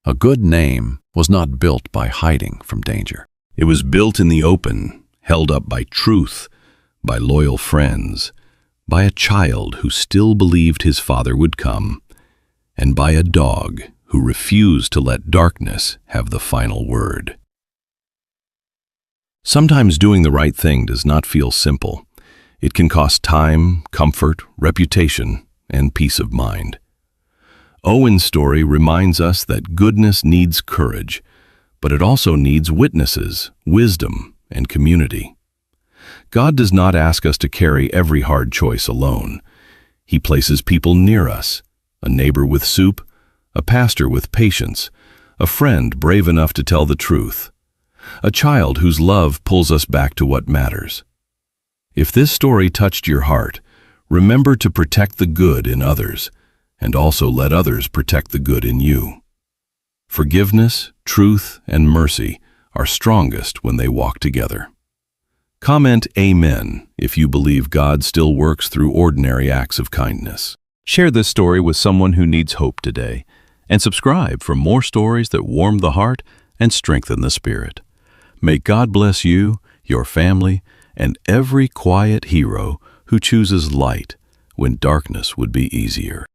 A good name was not built by hiding from danger. It was built in the open, held up by truth, by loyal friends, by a child who still believed his father would come, and by a dog who refused to let darkness have the final word. Sometimes doing the right thing does not feel simple. It can cost time, comfort, reputation, and peace of mind. Owen's story reminds us that goodness needs courage, but it also needs witnesses, wisdom, and community. God does not ask us to carry every hard choice alone. He places people near us, a neighbor with soup, a pastor with patience, a friend brave enough to tell the truth, a child whose love pulls us back to what matters. If this story touched your heart, remember to protect the good in others, and also let others protect the good in you. Forgiveness, truth, and mercy are strongest when they walk together. Comment Amen if you believe God still works through ordinary acts of kindness. Share this story with someone who needs hope today, and subscribe for more stories that warm the heart and strengthen the spirit. May God bless you, your family, and every quiet hero who chooses light when darkness would be easier.